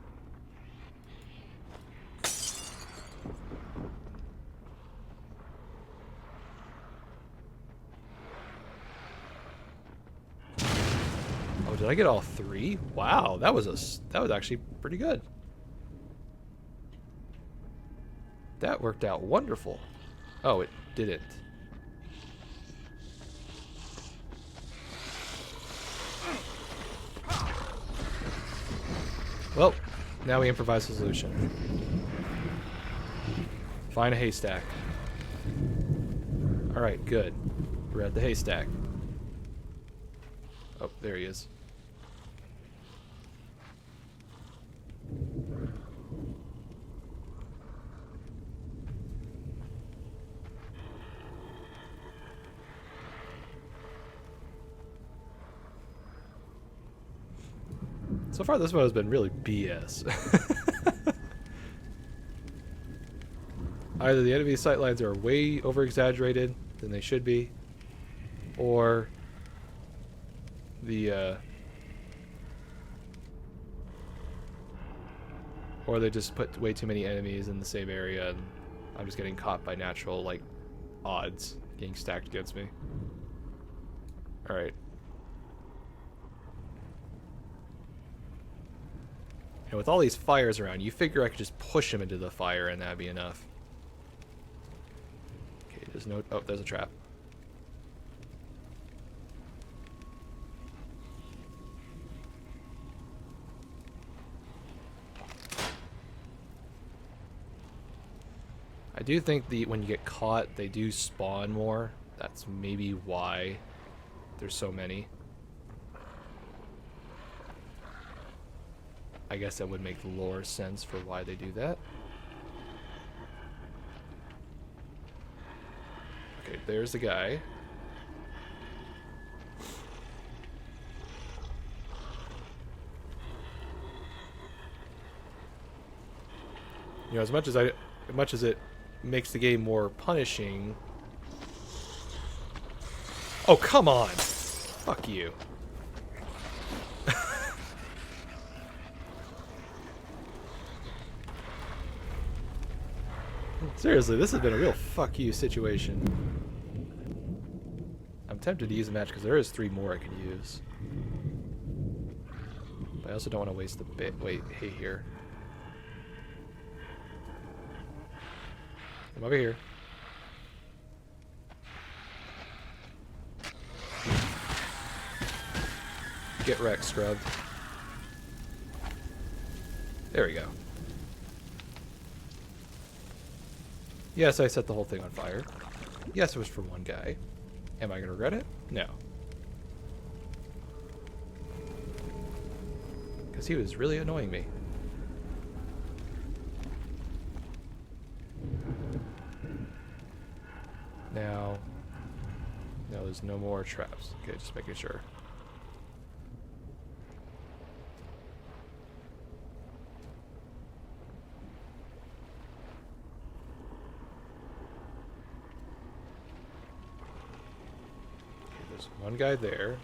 Oh, did I get all 3? Wow, that was actually pretty good. That worked out wonderful. Oh, it didn't. Well, now we improvise a solution. Find a haystack. Alright, good. We're at the haystack. Oh, there he is. So far, this one has been really BS. Either the enemy sightlines are way over-exaggerated than they should be, or or they just put way too many enemies in the same area, and I'm just getting caught by natural, like, odds getting stacked against me. Alright. And with all these fires around, you figure I could just push him into the fire and that'd be enough. Okay, there's no... Oh, there's a trap. I do think when you get caught, they do spawn more. That's maybe why there's so many. I guess that would make lore sense for why they do that. Okay, there's the guy. You know, as much as it makes the game more punishing. Oh, come on! Fuck you. Seriously, this has been a real fuck you situation. I'm tempted to use a match because there is 3 more I could use. But I also don't want to waste the wait, hey here. Come over here. Get wrecked, scrub. There we go. Yes, I set the whole thing on fire. Yes, it was for one guy. Am I going to regret it? No. Because he was really annoying me. Now... No, there's no more traps. Okay, just making sure. One guy there.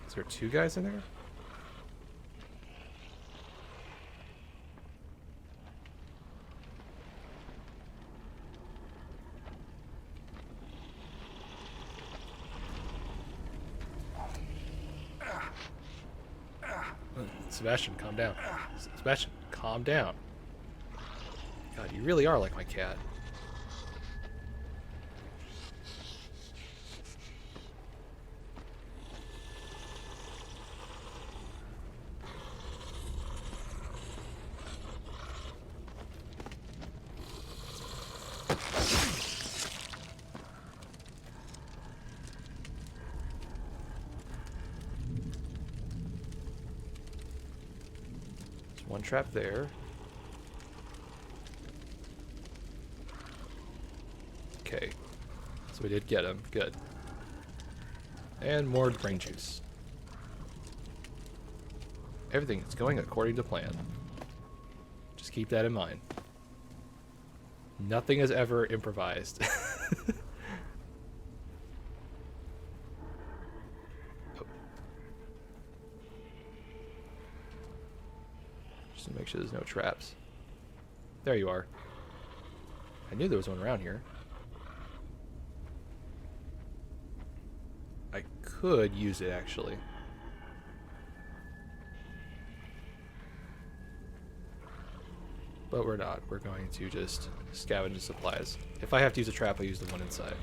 Is there 2 guys in there? Sebastian, calm down. Sebastian, calm down. God, you really are like my cat. one trap there. Okay. So we did get him. Good. And more brain juice. Everything is going according to plan. Just keep that in mind. Nothing is ever improvised. Oh. Just to make sure there's no traps. There you are. I knew there was one around here. I could use it, actually. But we're not. We're going to just scavenge the supplies. If I have to use a trap, I'll use the one inside.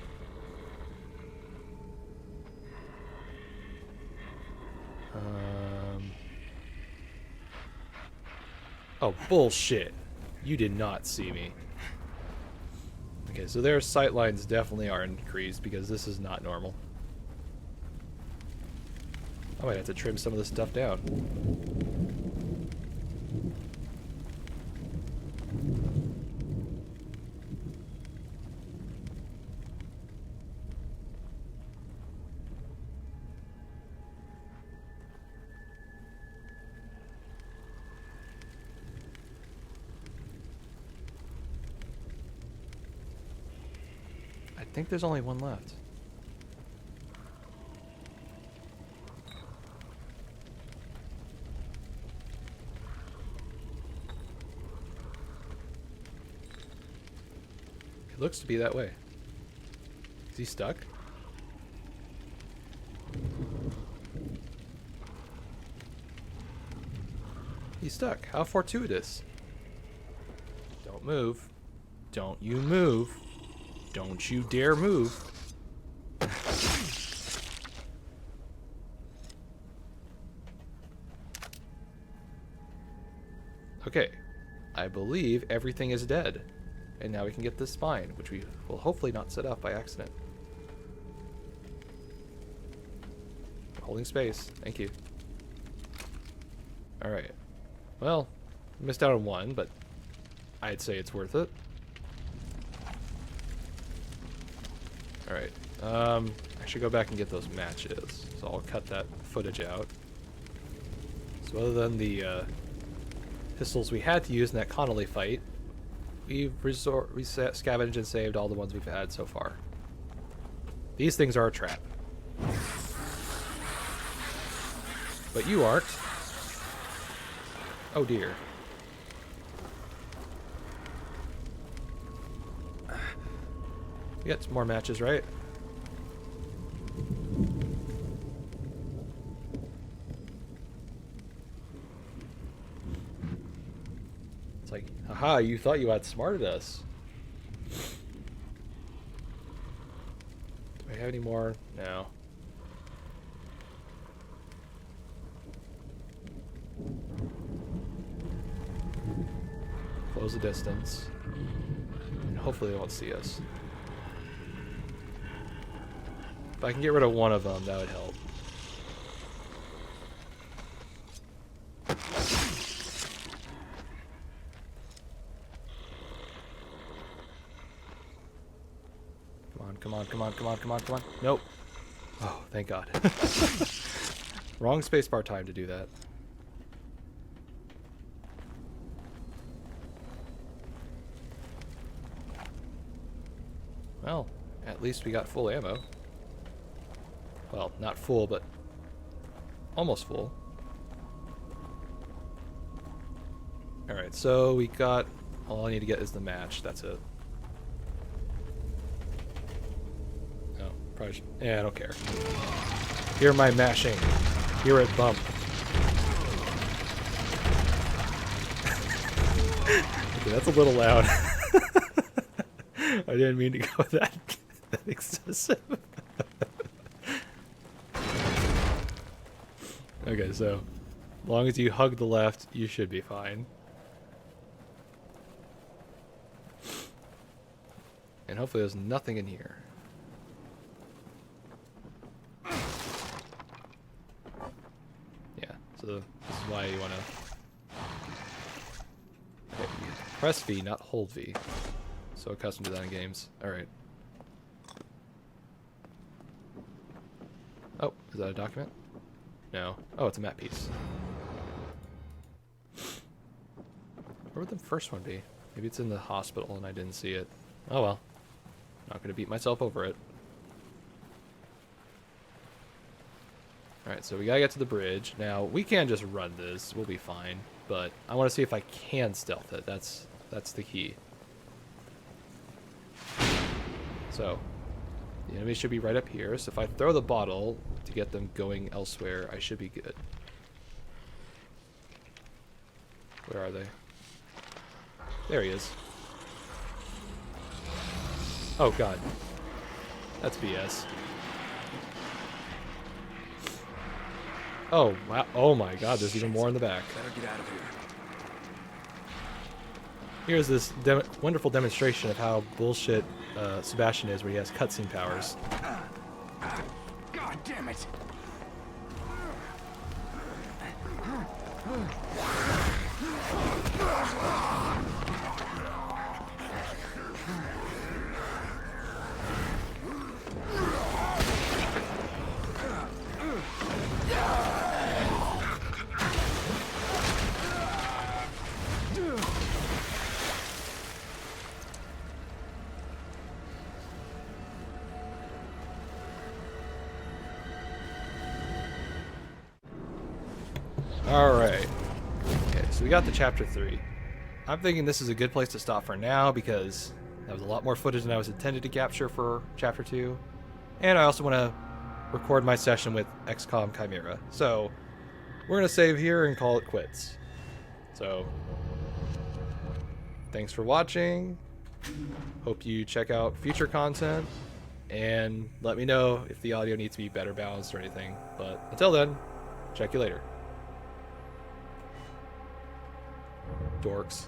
Oh, bullshit. You did not see me. Okay, so their sight lines definitely are increased because this is not normal. I might have to trim some of this stuff down. I think there's only one left. It looks to be that way. Is he stuck? He's stuck. How fortuitous. Don't move. Don't you move. Don't you dare move. Okay. I believe everything is dead. And now we can get this spine, which we will hopefully not set up by accident. Holding space. Thank you. Alright. Well, missed out on one, but I'd say it's worth it. Alright. I should go back and get those matches. So I'll cut that footage out. So other than the pistols we had to use in that Connolly fight, we've scavenged and saved all the ones we've had so far. These things are a trap. But you aren't. Oh dear. We got some more matches, right? It's like, haha, you thought you outsmarted us. Do I have any more? No. Close the distance. And hopefully they won't see us. If I can get rid of one of them, that would help. Come on, come on, come on, come on, come on. Nope. Oh, thank God. Wrong spacebar time to do that. Well, at least we got full ammo. Well, not full, but almost full. Alright, so we got... All I need to get is the match. That's it. Oh, probably should... Yeah, I don't care. Hear my mashing. Hear it bump. Okay, that's a little loud. I didn't mean to go that excessive. Okay, so as long as you hug the left, you should be fine. And hopefully there's nothing in here. Yeah, so this is why you want to Press V, not hold V. So accustomed to that in games. Alright. Oh, is that a document? No. Oh, it's a map piece. Where would the first one be? Maybe it's in the hospital and I didn't see it. Oh well. Not gonna beat myself over it. Alright, so we gotta get to the bridge. Now, we can just run this. We'll be fine. But I want to see if I can stealth it. That's the key. So, the enemy should be right up here. So if I throw the bottle to get them going elsewhere, I should be good. Where are they? There he is. Oh god. That's BS. Oh, wow. Oh my god, there's even more in the back. Better get out of here. Here's this wonderful demonstration of how bullshit Sebastian is, where he has cutscene powers. God damn it! Alright. Okay, so we got to chapter 3. I'm thinking this is a good place to stop for now because that was a lot more footage than I was intended to capture for chapter 2. And I also want to record my session with XCOM Chimera. So, we're going to save here and call it quits. So, thanks for watching. Hope you check out future content. And let me know if the audio needs to be better balanced or anything. But until then, check you later. Dorks.